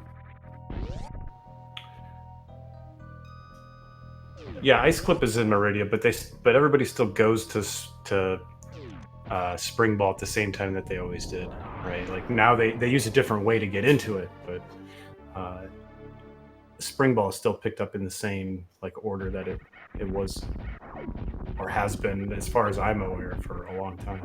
Yeah, Ice Clip is in Meridia, but everybody still goes to Spring Ball at the same time that they always did, right? Like now they use a different way to get into it, but Spring Ball is still picked up in the same like order that it was or has been, as far as I'm aware, for a long time.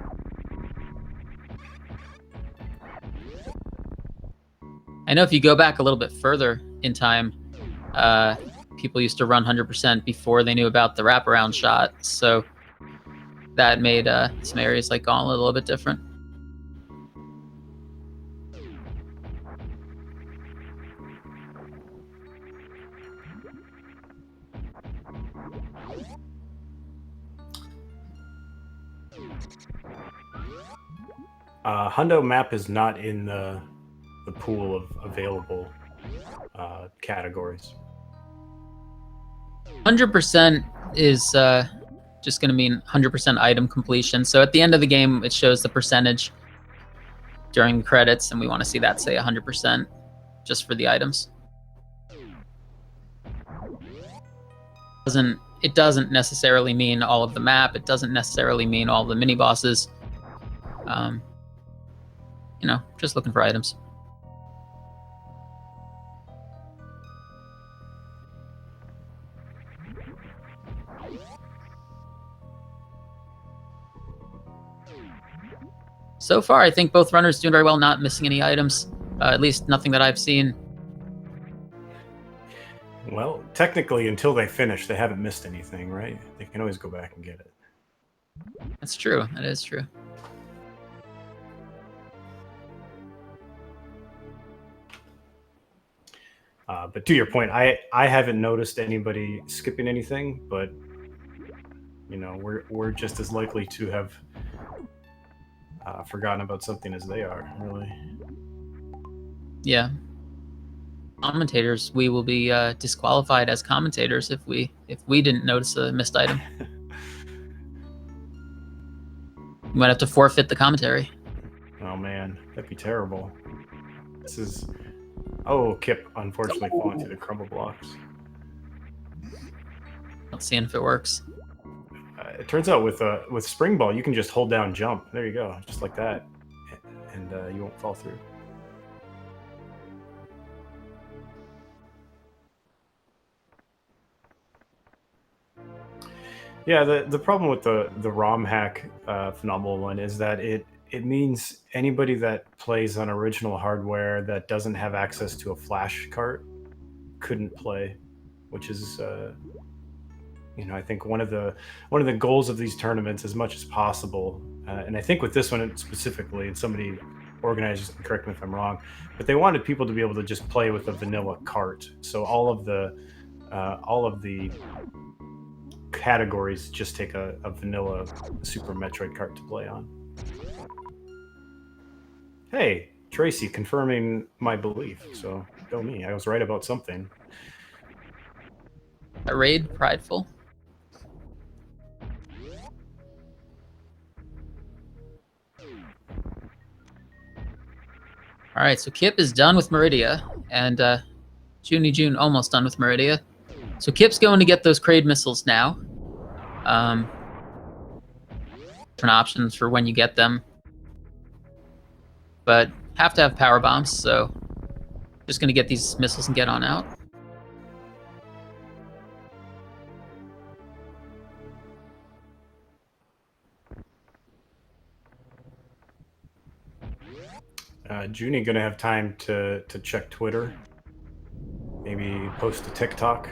I know if you go back a little bit further in time, people used to run 100% before they knew about the wraparound shot, so that made some areas like Gauntlet a little bit different. Hundo map is not in the pool of available categories. 100% is just going to mean 100% item completion. So at the end of the game, it shows the percentage during credits, and we want to see that say 100% just for the items. It doesn't necessarily mean all of the map. It doesn't necessarily mean all the mini bosses. Just looking for items. So far, I think both runners doing very well, not missing any items. At least nothing that I've seen. Well, technically, until they finish, they haven't missed anything, right? They can always go back and get it. That's true. That is true. But to your point, I haven't noticed anybody skipping anything, but we're just as likely to have forgotten about something as they are, really. Yeah. Commentators, we will be disqualified as commentators if we didn't notice a missed item. We might have to forfeit the commentary. Oh man, that'd be terrible. This is Kipp unfortunately falling through the crumble blocks. Let's see if it works. It turns out with spring ball you can just hold down jump. There you go, just like that, and you won't fall through. Yeah, the problem with the ROM hack phenomenal one is that it means anybody that plays on original hardware that doesn't have access to a flash cart couldn't play, which is I think one of the goals of these tournaments as much as possible, and I think with this one specifically, and somebody organizers can correct me if I'm wrong, but they wanted people to be able to just play with a vanilla cart. So all of the categories just take a vanilla Super Metroid cart to play on. Hey, Tracy, confirming my belief. So go me. I was right about something. A raid, prideful. All right, so Kipp is done with Meridia, and jooniejoone almost done with Meridia. So Kipp's going to get those Kraid missiles now. Different options for when you get them, but have to have power bombs. So just going to get these missiles and get on out. Joonie gonna have time to check Twitter, maybe post a TikTok.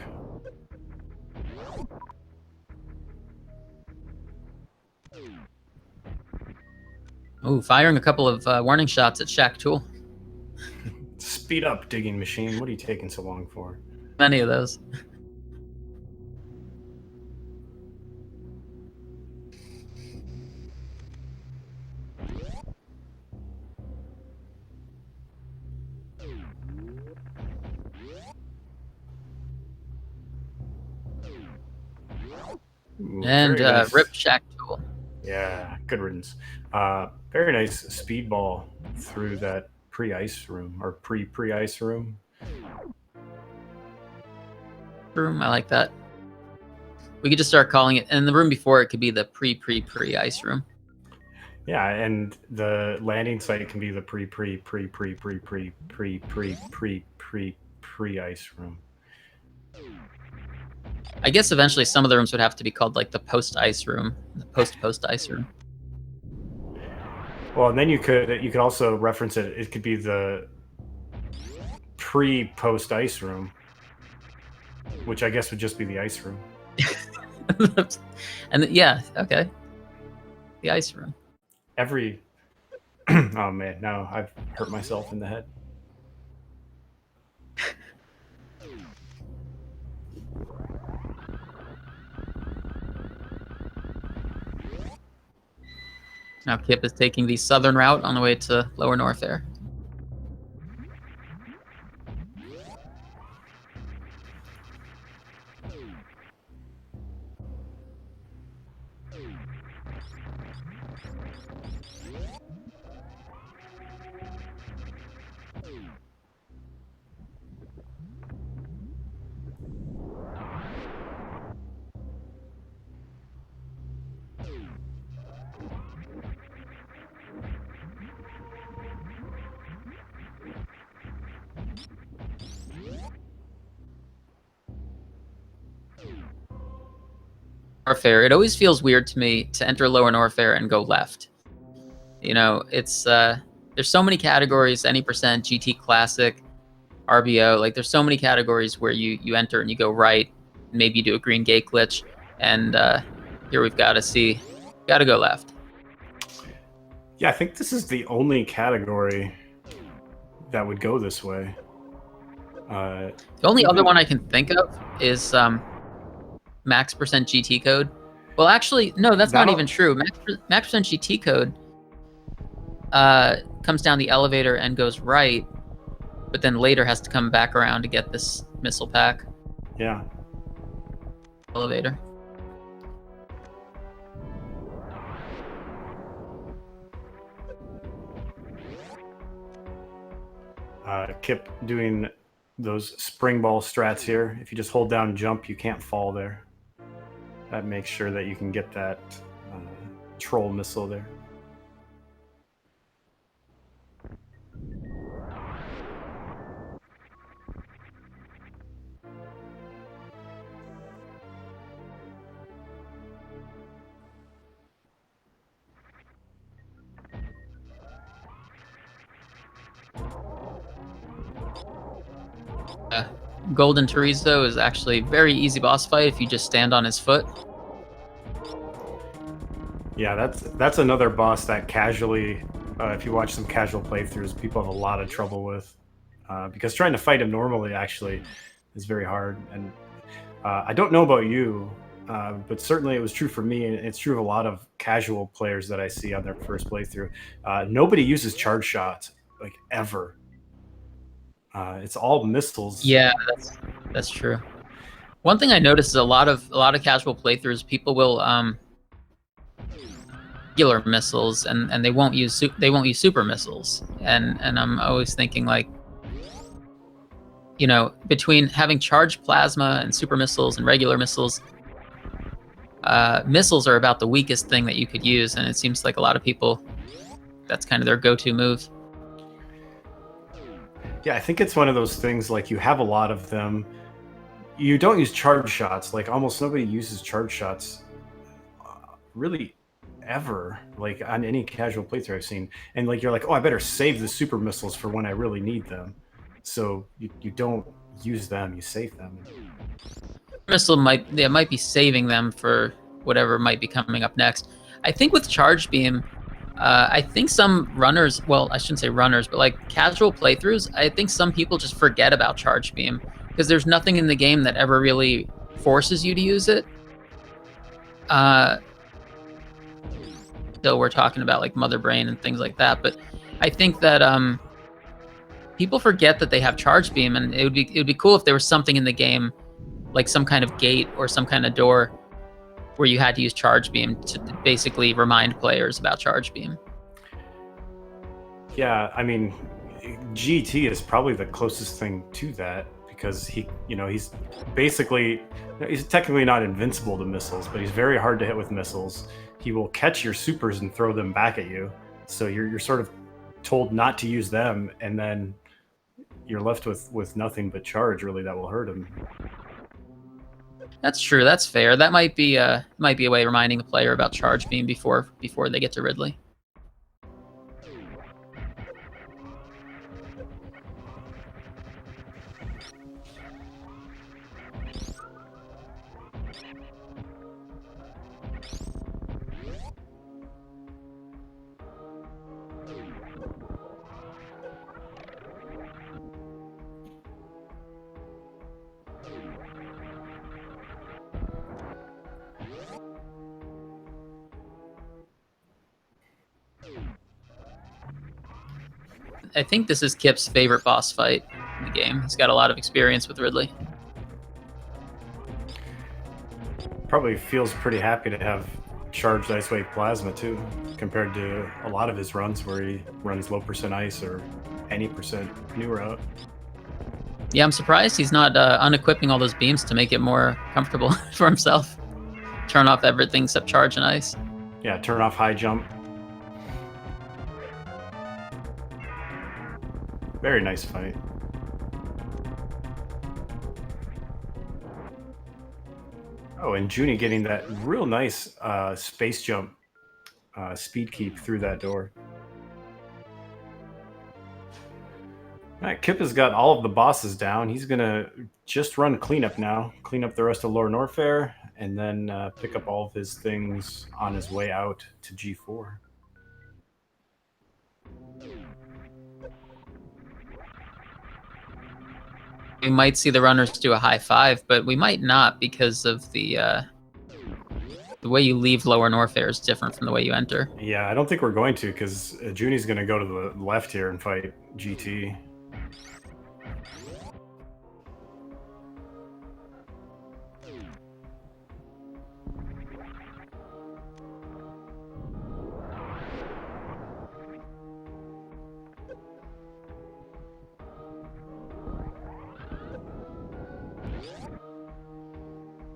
Oh, firing a couple of warning shots at Shaq Tool. Speed up, digging machine. What are you taking so long for? Many of those. Ooh, and nice. Rip Shaq Tool. Yeah, good riddance. Very nice speed ball through that pre-ice room, or pre-ice room. Room, I like that. We could just start calling it, and the room before it could be the pre-ice room. Yeah, and the landing site can be the pre-ice room. I guess eventually some of the rooms would have to be called like the post-ice room, the post-ice room. Well, and then you could also reference it. It could be the pre-post ice room, which I guess would just be the ice room. And yeah, okay, the ice room. Oh man, now I've hurt myself in the head. Now Kipp is taking the southern route on the way to Lower Norfair. Norfair, it always feels weird to me to enter Lower Norfair and go left. You know, it's there's so many categories, any percent, GT Classic, RBO, like there's so many categories where you enter and you go right, maybe you do a green gate glitch, and here we've got to go left. Yeah, I think this is the only category that would go this way. Uh, The only other even- one I can think of is max percent GT code. Well, actually, no, that's not even true. Max percent GT code comes down the elevator and goes right, but then later has to come back around to get this missile pack. Yeah. Elevator. Kipp doing those spring ball strats here. If you just hold down jump, you can't fall there. That makes sure that you can get that troll missile there. Golden Chorizo is actually a very easy boss fight if you just stand on his foot. Yeah, that's another boss that casually, if you watch some casual playthroughs, people have a lot of trouble with, because trying to fight him normally actually is very hard. And I don't know about you, but certainly it was true for me, and it's true of a lot of casual players that I see on their first playthrough. Nobody uses charge shots, like, ever. It's all missiles. Yeah, that's true. One thing I noticed is a lot of casual playthroughs, people will regular missiles and they won't use super missiles. And I'm always thinking, like, you know, between having charged plasma and super missiles and regular missiles, missiles are about the weakest thing that you could use, and it seems like a lot of people, that's kind of their go-to move. Yeah, I think it's one of those things, like, you have a lot of them. You don't use charge shots. Like, almost nobody uses charge shots really ever, like, on any casual playthrough I've seen. And, like, you're like, oh, I better save the super missiles for when I really need them. So you don't use them, you save them. Missile might be saving them for whatever might be coming up next. I think with charge beam, I think some runners, well, I shouldn't say runners, but like casual playthroughs, I think some people just forget about charge beam because there's nothing in the game that ever really forces you to use it. So we're talking about like Mother Brain and things like that, but I think that people forget that they have charge beam, and it would be cool if there was something in the game, like some kind of gate or some kind of door, where you had to use charge beam to basically remind players about charge beam. Yeah, I mean, GT is probably the closest thing to that, because he's technically not invincible to missiles, but he's very hard to hit with missiles. He will catch your supers and throw them back at you, so you're sort of told not to use them, and then you're left with nothing but charge, really, that will hurt him. That's true. That's fair. That might be a way of reminding a player about charge beam before they get to Ridley. I think this is Kipp's favorite boss fight in the game. He's got a lot of experience with Ridley. Probably feels pretty happy to have charged ice wave plasma too, compared to a lot of his runs where he runs low percent ice or any percent new route. Yeah, I'm surprised he's not unequipping all those beams to make it more comfortable for himself. Turn off everything except charge and ice. Yeah, turn off high jump. Very nice fight. Oh, and Joonie getting that real nice space jump speed keep through that door. All right, Kipp has got all of the bosses down. He's going to just run cleanup now. Clean up the rest of Lower Norfair, and then pick up all of his things on his way out to G4. we might see the runners do a high five, but we might not because of the way you leave Lower North Air is different from the way you enter. Yeah, I don't think we're going to, because Junie's going to go to the left here and fight GT.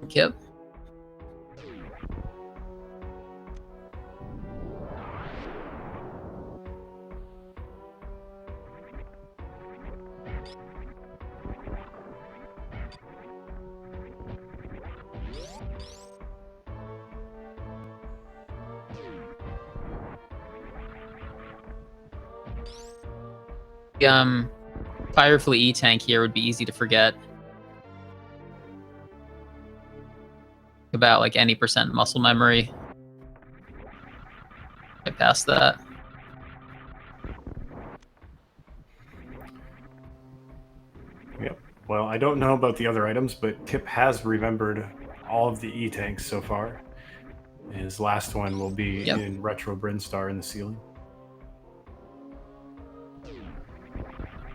Kipp. Firefly E-Tank here would be easy to forget. About like any percent muscle memory. I passed that. Yep. Well, I don't know about the other items, but Kipp has remembered all of the E-Tanks so far. His last one will be in Retro Brinstar in the ceiling.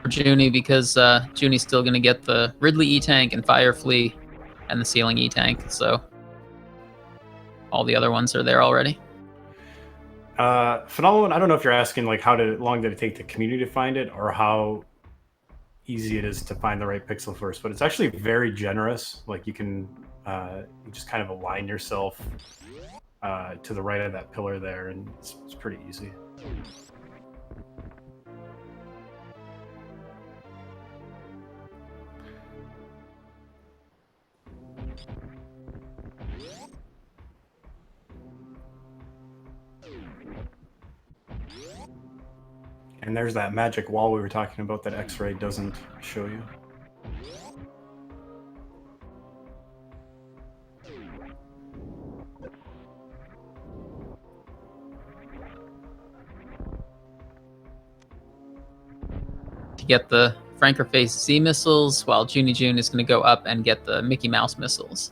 For Junie, because Junie's still going to get the Ridley E-Tank and Firefly and the ceiling E-Tank, so all the other ones are there already. Phenomenal. I don't know if you're asking like how long did it take the community to find it, or how easy it is to find the right pixel first, but it's actually very generous. Like you can you just kind of align yourself to the right of that pillar there, and it's pretty easy. And there's that magic wall we were talking about that X-ray doesn't show you. To get the Franker Face Z missiles, while jooniejoone is going to go up and get the Mickey Mouse missiles.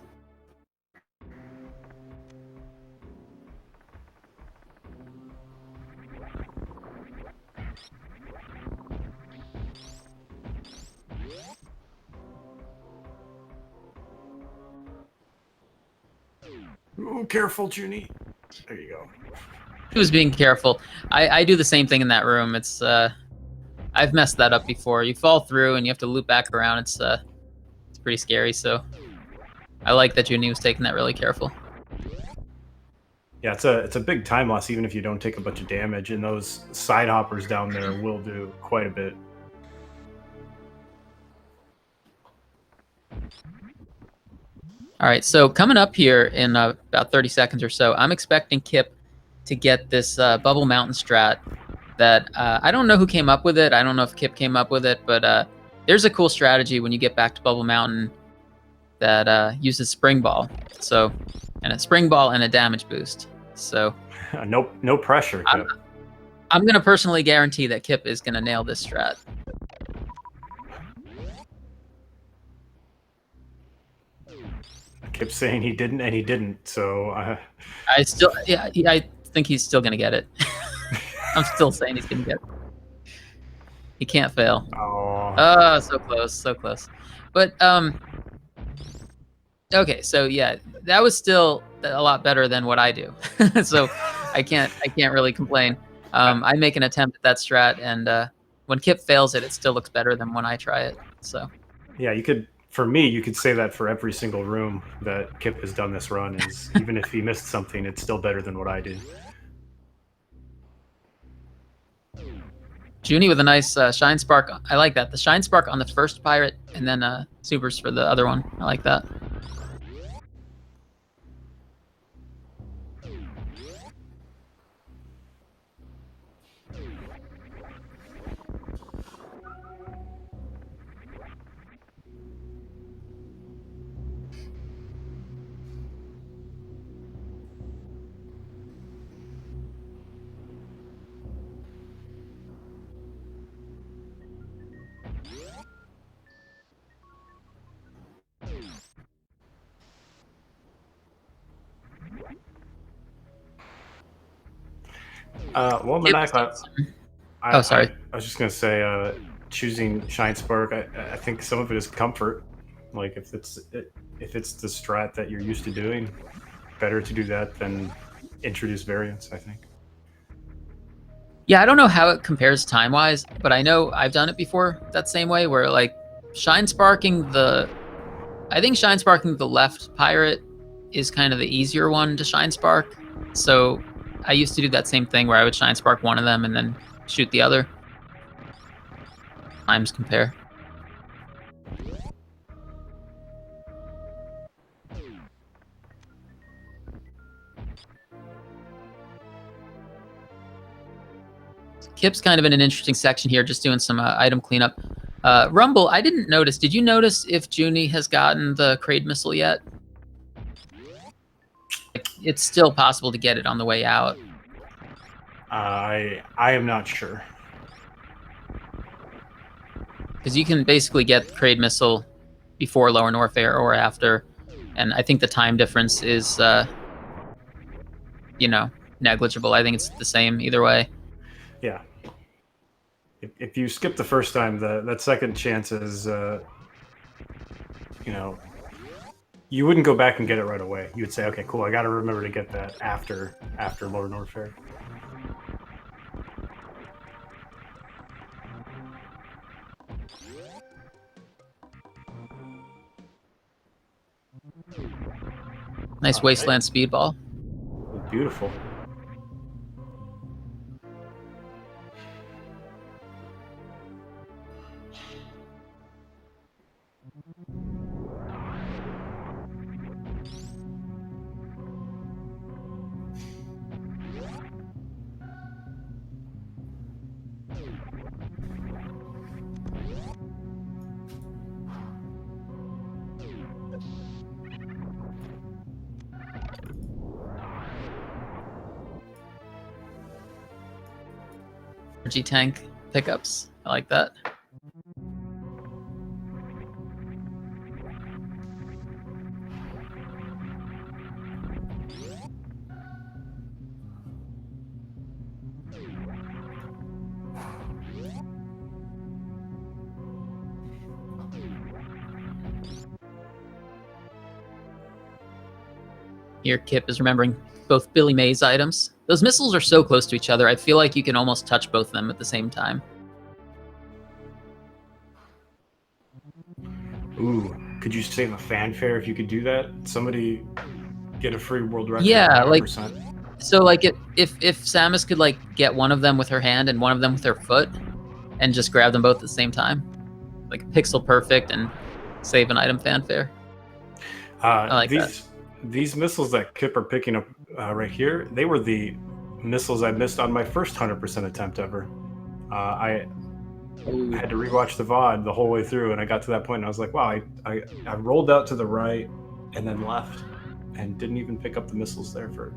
Oh, careful, Junie. There you go. He was being careful. I do the same thing in that room. It's I've messed that up before. You fall through and you have to loop back around. It's pretty scary. So I like that Junie was taking that really careful. Yeah, it's a big time loss even if you don't take a bunch of damage, and those side hoppers down there will do quite a bit. All right, so coming up here in about 30 seconds or so, I'm expecting Kipp to get this Bubble Mountain strat that I don't know who came up with it. I don't know if Kipp came up with it, but there's a cool strategy when you get back to Bubble Mountain that uses Spring Ball. So, and a Spring Ball and a damage boost. So, no pressure, Kipp. I'm going to personally guarantee that Kipp is going to nail this strat. Kipp saying he didn't, and he didn't. So I think he's still gonna get it. I'm still saying he's gonna get it. He can't fail. Oh, so close, so close. But okay, so yeah, that was still a lot better than what I do. So I can't really complain. I make an attempt at that strat, and when Kipp fails it, it still looks better than when I try it. So yeah, you could. For me, you could say that for every single room that Kipp has done this run. Is even if he missed something, it's still better than what I did. Junie with a nice Shine Spark. I like that. The Shine Spark on the first pirate, and then Supers for the other one. I like that. Well, Kipp Manak, Oh, sorry. I was just gonna say, choosing Shine Spark. I think some of it is comfort. Like if it's the strat that you're used to doing, better to do that than introduce variance, I think. Yeah, I don't know how it compares time-wise, but I know I've done it before that same way where like shine sparking the I think shine sparking the left pirate is kind of the easier one to shine spark. So I used to do that same thing where I would shine spark one of them and then shoot the other. Times compare. Kipp's kind of in an interesting section here, just doing some item cleanup. Rumble, I didn't notice. Did you notice if Junie has gotten the Kraid missile yet? It's still possible to get it on the way out. I am not sure. Because you can basically get the Kraid missile before Lower Norfair or after. And I think the time difference is, negligible. I think it's the same either way. Yeah. If you skip the first time, that second chance is, you wouldn't go back and get it right away. You would say, okay, cool, I got to remember to get that after Lower Norfair. Nice wasteland speedball. Beautiful. Energy tank pickups. I like that. Here, Kipp is remembering both Billy Mays items. Those missiles are so close to each other, I feel like you can almost touch both of them at the same time. Ooh, could you save a fanfare if you could do that? Somebody get a free world record. Yeah, 100%. if Samus could like get one of them with her hand and one of them with her foot, and just grab them both at the same time, like pixel perfect and save an item fanfare. I like that. These missiles that Kipp are picking up right here, they were the missiles I missed on my first 100% attempt ever. I had to rewatch the VOD the whole way through, and I got to that point, and I was like, wow, I rolled out to the right and then left and didn't even pick up the missiles there for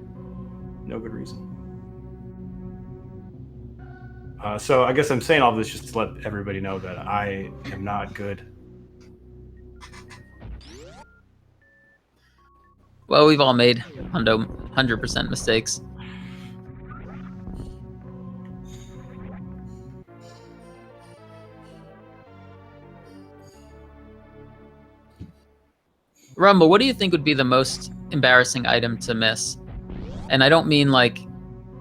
no good reason. So I guess I'm saying all this just to let everybody know that I am not good. Well, we've all made 100% mistakes. Rumble, what do you think would be the most embarrassing item to miss? And I don't mean like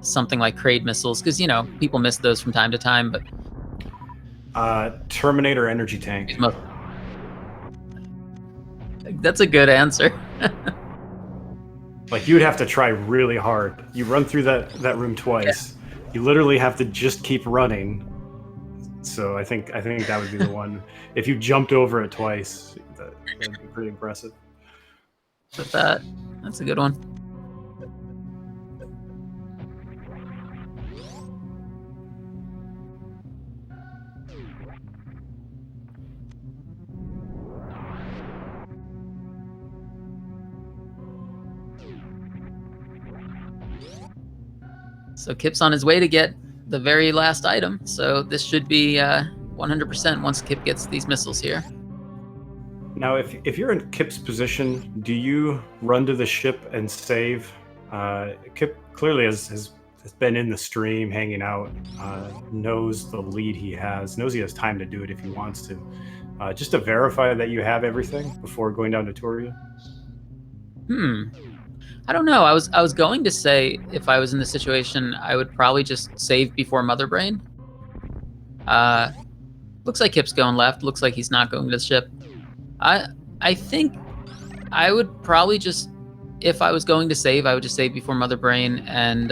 something like Kraid missiles, because, people miss those from time to time, but... Terminator energy tank. That's a good answer. Like, you'd have to try really hard. You run through that room twice. Yeah. You literally have to just keep running. So I think that would be the one. If you jumped over it twice, that would be pretty impressive. With that, that's a good one. So Kipp's on his way to get the very last item. So this should be 100% once Kipp gets these missiles here. Now, if you're in Kipp's position, do you run to the ship and save? Kipp clearly has been in the stream, hanging out, knows the lead he has, knows he has time to do it if he wants to. Just to verify that you have everything before going down to Toria. I don't know. I was going to say if I was in this situation, I would probably just save before Mother Brain. Looks like Kipp's going left. Looks like he's not going to the ship. I think I would probably just, if I was going to save, I would just save before Mother Brain, and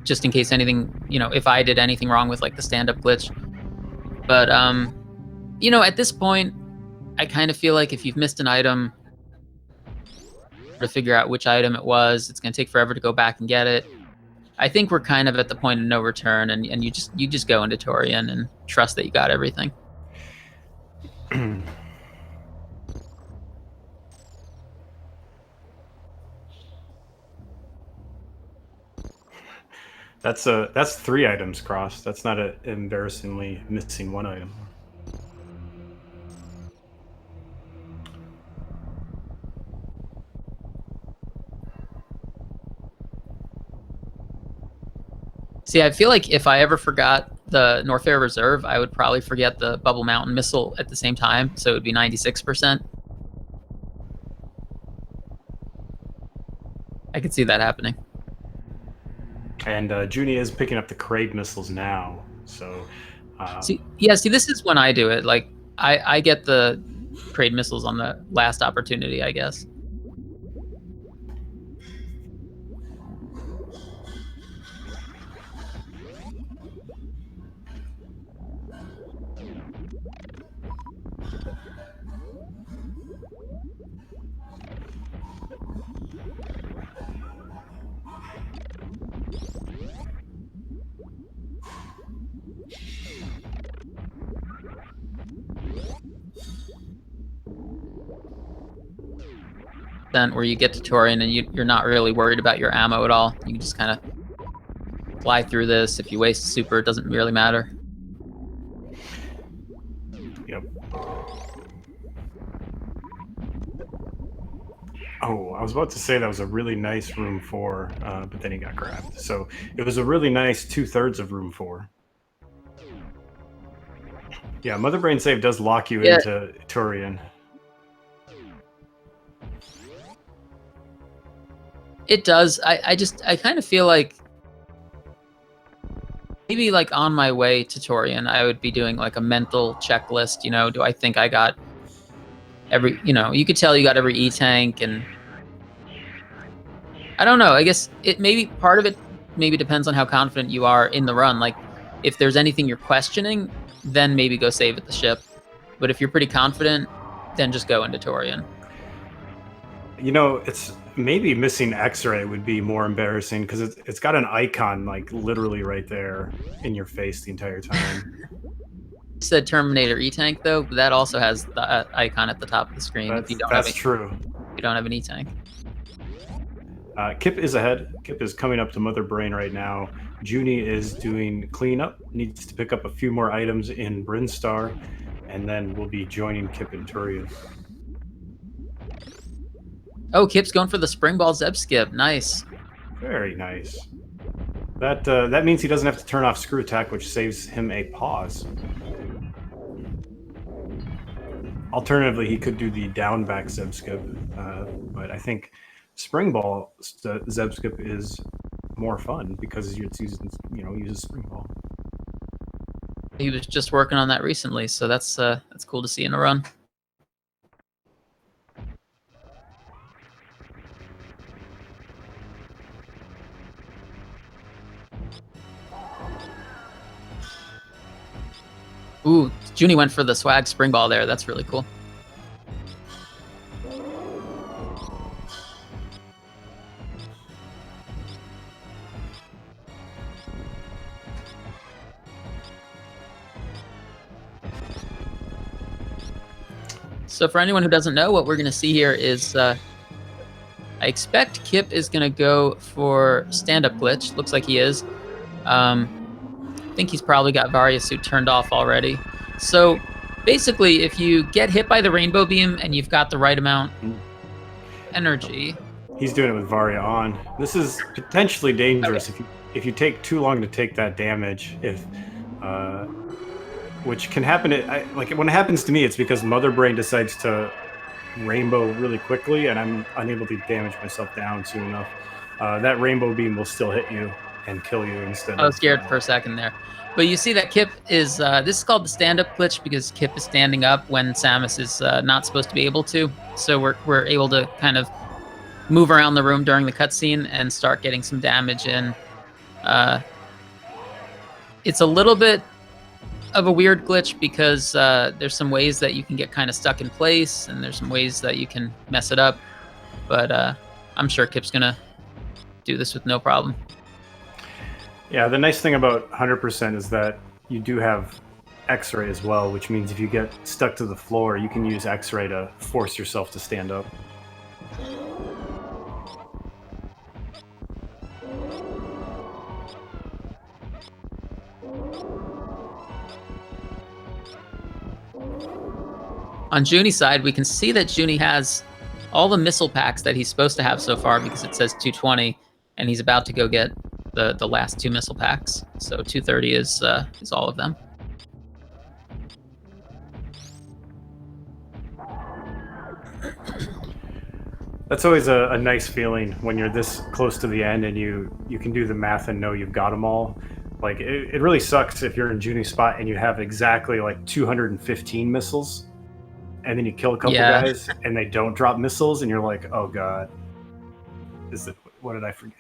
just in case anything, if I did anything wrong with like the stand-up glitch. But at this point, I kind of feel like if you've missed an item, to figure out which item it was, it's going to take forever to go back and get it. I think we're kind of at the point of no return, and you just go into Torian and trust that you got everything. That's 3 items crossed. That's not an embarrassingly missing 1 item. See, I feel like if I ever forgot the Norfair Reserve, I would probably forget the Bubble Mountain missile at the same time, so it would be 96%. I could see that happening. And Joonie is picking up the Kraid missiles now, so... See, this is when I do it. Like, I get the Kraid missiles on the last opportunity, I guess. Where you get to Torian and you're not really worried about your ammo at all. You can just kind of fly through this. If you waste super, it doesn't really matter. Yep. Oh, I was about to say that was a really nice room 4, but then he got grabbed. So it was a really nice 2/3 of room 4. Yeah, Mother Brain save does lock you into Torian. It does. I kind of feel like maybe like on my way to Torian, I would be doing like a mental checklist. Do I think I got every, you could tell you got every E-tank, and I don't know. I guess part of it maybe depends on how confident you are in the run. Like if there's anything you're questioning, then maybe go save at the ship. But if you're pretty confident, then just go into Torian. It's maybe missing X-ray would be more embarrassing because it's got an icon like literally right there in your face the entire time. You said Terminator E-tank though, but that also has the icon at the top of the screen. That's true. If you don't have an E-tank. Kipp is ahead. Kipp is coming up to Mother Brain right now. Joonie is doing cleanup. Needs to pick up a few more items in Brinstar, and then we'll be joining Kipp and Turia. Oh, Kipp's going for the spring ball Zeb skip. Nice. Very nice. That means he doesn't have to turn off screw attack, which saves him a pause. Alternatively, he could do the down back Zeb skip, but I think spring ball Zeb skip is more fun because it's uses spring ball. He was just working on that recently, so that's cool to see in a run. Ooh, Joonie went for the swag spring ball there. That's really cool. So for anyone who doesn't know, what we're going to see here is I expect Kipp is going to go for stand-up glitch. Looks like he is. I think he's probably got Varia suit turned off already. So basically, if you get hit by the rainbow beam and you've got the right amount energy... He's doing it with Varia on. This is potentially dangerous if you take too long to take that damage. Which can happen. Like when it happens to me, it's because Mother Brain decides to rainbow really quickly, and I'm unable to damage myself down soon enough. That rainbow beam will still hit you and kill you instead. I was scared for a second there. But you see that Kipp is, this is called the stand-up glitch because Kipp is standing up when Samus is not supposed to be able to. So we're able to kind of move around the room during the cutscene and start getting some damage in. It's a little bit of a weird glitch because there's some ways that you can get kind of stuck in place, and there's some ways that you can mess it up. But I'm sure Kipp's gonna do this with no problem. Yeah, the nice thing about 100% is that you do have X-ray as well, which means if you get stuck to the floor, you can use X-ray to force yourself to stand up. On Junie's side, we can see that Junie has all the missile packs that he's supposed to have so far because it says 220, and he's about to go get the last 2 missile packs. So 230 is all of them. That's always a nice feeling when you're this close to the end and you can do the math and know you've got them all. Like it really sucks if you're in Junie's spot and you have exactly like 215 missiles, and then you kill a couple guys and they don't drop missiles, and you're like, oh god, what did I forget?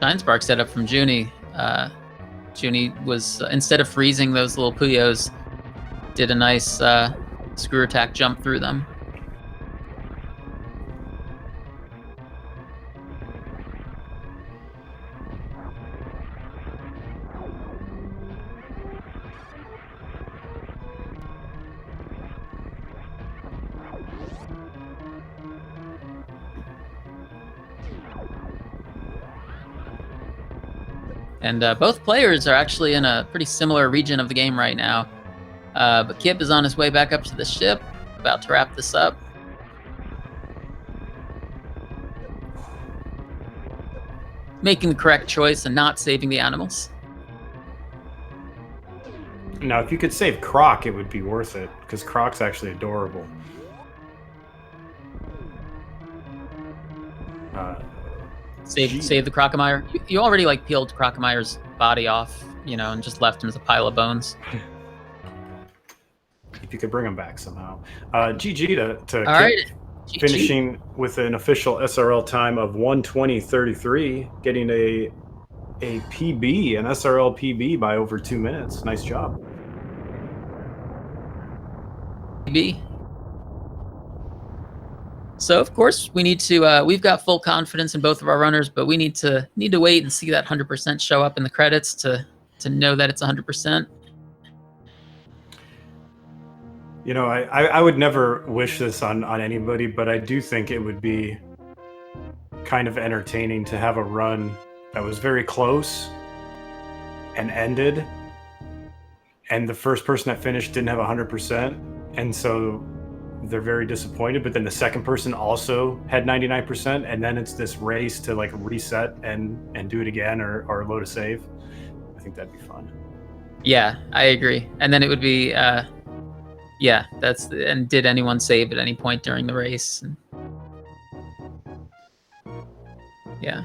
Shine Spark setup from Junie. Junie was, instead of freezing those little Puyos, did a nice screw attack jump through them. And both players are actually in a pretty similar region of the game right now. But Kipp is on his way back up to the ship, about to wrap this up. Making the correct choice and not saving the animals. Now, if you could save Croc, it would be worth it, because Croc's actually adorable. Save the Crocomire. You already like peeled Crocomire's body off, you know, and just left him as a pile of bones. If you could bring him back somehow. GG to All right. Finishing with an official SRL time of 1:20:33, getting a PB, an SRL PB by over 2 minutes. Nice job. PB. So of course we need to. We've got full confidence in both of our runners, but we need to wait and see that 100% show up in the credits to know that it's 100%. You know, I would never wish this on anybody, but I do think it would be kind of entertaining to have a run that was very close and ended, and the first person that finished didn't have 100%, and so they're very disappointed, but then the second person also had 99%, and then it's this race to like reset and do it again or load a save. I think that'd be fun. Yeah, I agree. And then it would be yeah, and did anyone save at any point during the race? And, yeah.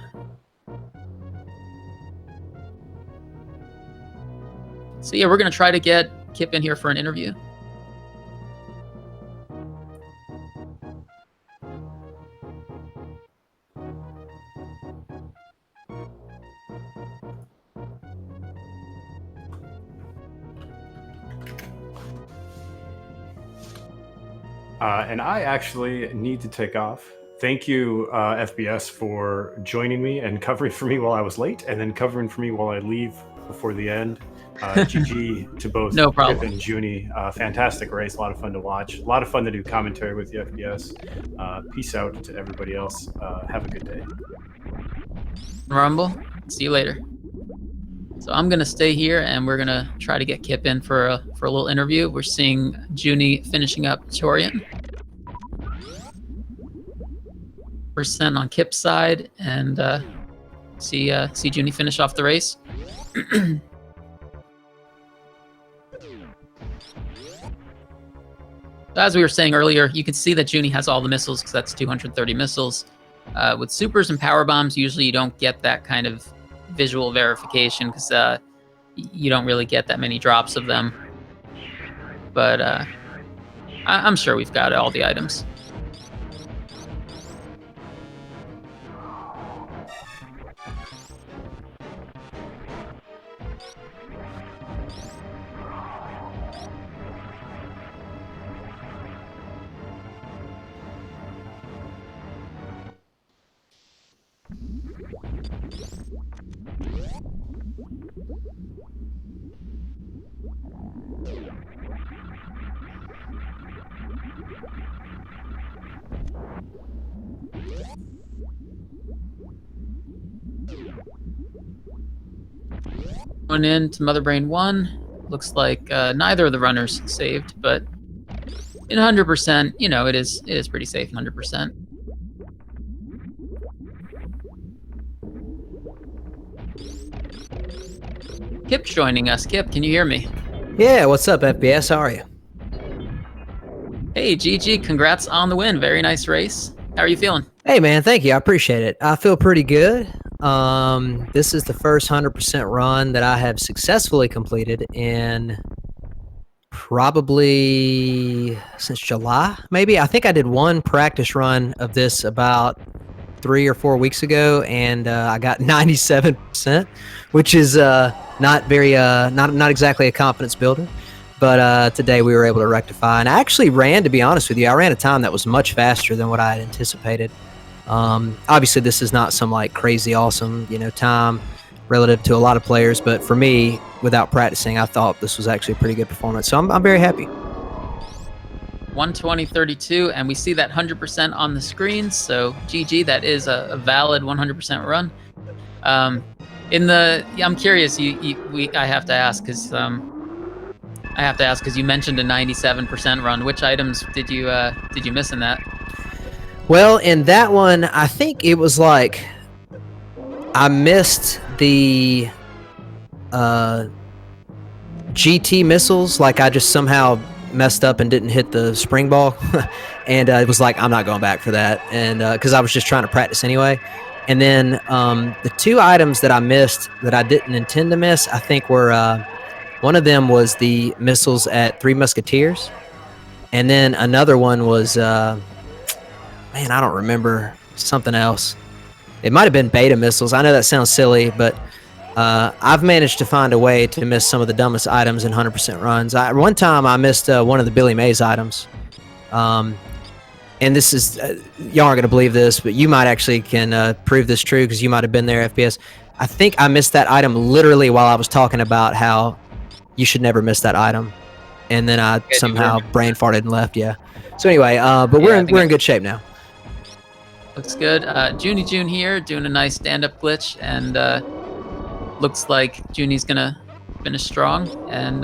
So yeah, we're gonna try to get Kipp in here for an interview. And I actually need to take off. Thank you, FBS, for joining me and covering for me while I was late, and then covering for me while I leave before the end. GG to both No Kipp problem. and Junie. Fantastic race, a lot of fun to watch, a lot of fun to do commentary with the FPS. Peace out to everybody else. Have a good day. Rumble. See you later. So I'm gonna stay here, and we're gonna try to get Kipp in for a little interview. We're seeing Junie finishing up Torian. % on Kipp's side, and see Junie finish off the race. As we were saying earlier, you can see that Junie has all the missiles because that's 230 missiles. With supers and power bombs, usually you don't get that kind of visual verification because you don't really get that many drops of them. But I'm sure we've got all the items. Going into Mother Brain 1. Looks like neither of the runners saved, but in 100%, you know, it is pretty safe. 100%. Kipp's joining us. Kipp, can you hear me? Yeah, what's up, FPS? How are you? Hey, GG, congrats on the win. Very nice race. How are you feeling? Hey, man, thank you. I appreciate it. I feel pretty good. This is the first 100% run that I have successfully completed in probably since July, maybe. I think I did one practice run of this about 3 or 4 weeks ago, and I got 97%, which is not very, not exactly a confidence builder. But today we were able to rectify, and I actually ran, to be honest with you, I ran a time that was much faster than what I had anticipated. Obviously, this is not some like crazy awesome, time relative to a lot of players, but for me, without practicing, I thought this was actually a pretty good performance. So I'm very happy. 120.32, and we see that 100% on the screen. So GG, that is a valid 100% run. I'm curious. I have to ask because you mentioned a 97% run. Which items did you miss in that? Well, in that one, I think it was like I missed the GT missiles. Like I just somehow messed up and didn't hit the spring ball, and it was like I'm not going back for that, and because I was just trying to practice anyway. And then the 2 items that I missed that I didn't intend to miss, I think were one of them was the missiles at 3 Musketeers, and then another one was man, I don't remember, something else. It might have been beta missiles. I know that sounds silly, but I've managed to find a way to miss some of the dumbest items in 100% runs. One time I missed one of the Billy Mays items. And this is, y'all aren't going to believe this, but you might actually can prove this true because you might have been there, FPS. I think I missed that item literally while I was talking about how you should never miss that item. And then I somehow brain farted and left, yeah. So anyway, but we're in good shape now. Looks good. jooniejoone here doing a nice stand-up glitch, and looks like Junie's gonna finish strong. And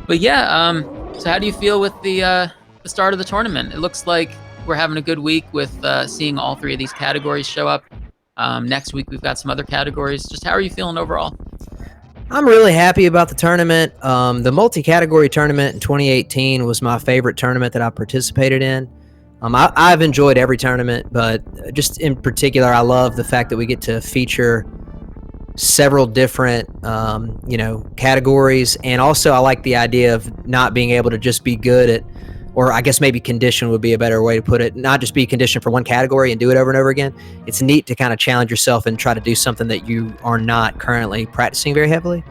but yeah, so how do you feel with the start of the tournament? It looks like we're having a good week with seeing all 3 of these categories show up. Next week we've got some other categories. Just how are you feeling overall? I'm really happy about the tournament. The multi-category tournament in 2018 was my favorite tournament that I participated in. I've enjoyed every tournament, but just in particular, I love the fact that we get to feature several different, categories. And also I like the idea of not being able to just be good at, or I guess maybe condition would be a better way to put it, not just be conditioned for one category and do it over and over again. It's neat to kind of challenge yourself and try to do something that you are not currently practicing very heavily.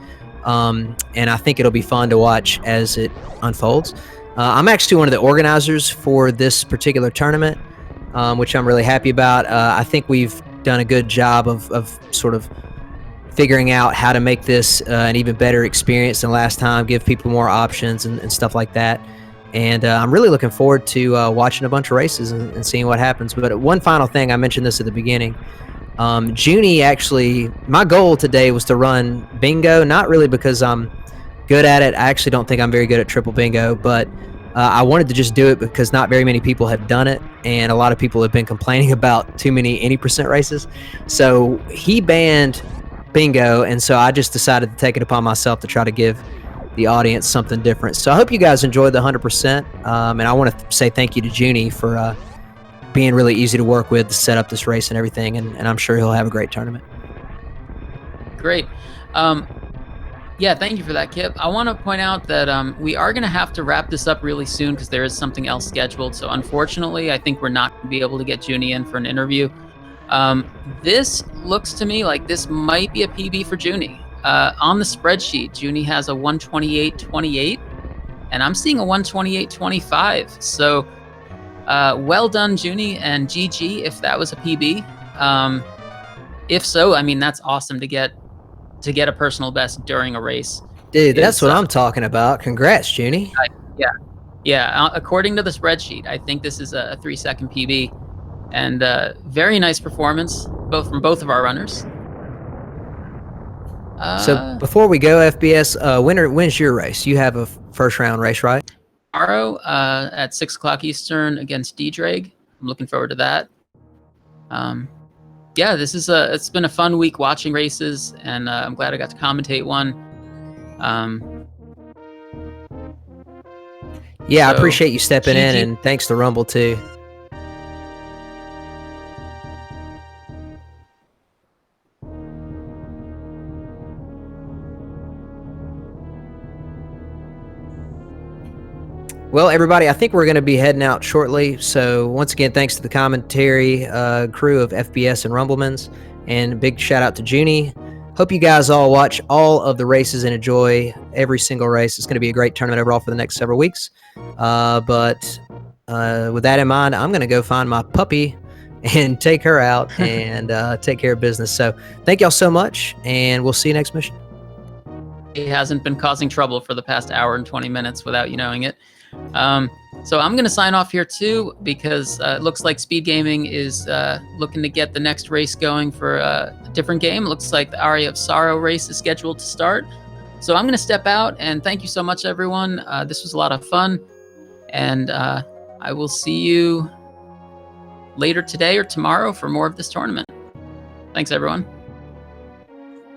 And I think it'll be fun to watch as it unfolds. I'm actually one of the organizers for this particular tournament, which I'm really happy about. I think we've done a good job of sort of figuring out how to make this an even better experience than last time, give people more options and stuff like that. And I'm really looking forward to watching a bunch of races and seeing what happens. But one final thing, I mentioned this at the beginning. Junie, actually, my goal today was to run bingo, not really because I'm good at it. I actually don't think I'm very good at triple bingo, but I wanted to just do it because not very many people have done it, and a lot of people have been complaining about too many any percent races. So he banned bingo, and so I just decided to take it upon myself to try to give the audience something different. So I hope you guys enjoyed the 100%, and I want to say thank you to Junie for being really easy to work with to set up this race and everything, and I'm sure he'll have a great tournament. Great. Yeah, thank you for that, Kipp. I want to point out that we are going to have to wrap this up really soon because there is something else scheduled. So unfortunately, I think we're not going to be able to get Junie in for an interview. This looks to me like this might be a PB for Junie. On the spreadsheet, Junie has a 128.28, and I'm seeing a 128.25. So well done, Junie, and GG if that was a PB. If so, I mean, that's awesome to get a personal best during a race. Dude, that's what I'm talking about. Congrats, Junie. Yeah. According to the spreadsheet, I think this is a 3-second PB, and very nice performance from both of our runners. So before we go, FBS, when's your race? You have a first round race, right? Tomorrow at 6 o'clock Eastern against D-Drag. I'm looking forward to that. Yeah, it's been a fun week watching races, and I'm glad I got to commentate one. Yeah, I appreciate you stepping in, and thanks to Rumble too. Well, everybody, I think we're going to be heading out shortly. So once again, thanks to the commentary crew of FBS and Rumblemans, and a big shout out to Junie. Hope you guys all watch all of the races and enjoy every single race. It's going to be a great tournament overall for the next several weeks. But with that in mind, I'm going to go find my puppy and take her out and take care of business. So thank y'all so much, and we'll see you next mission. He hasn't been causing trouble for the past hour and 20 minutes without you knowing it. So I'm going to sign off here too, because it looks like SpeedGaming is looking to get the next race going for a different game. It looks like the Aria of Sorrow race is scheduled to start. So I'm going to step out, and thank you so much, everyone. This was a lot of fun, and I will see you later today or tomorrow for more of this tournament. Thanks, everyone.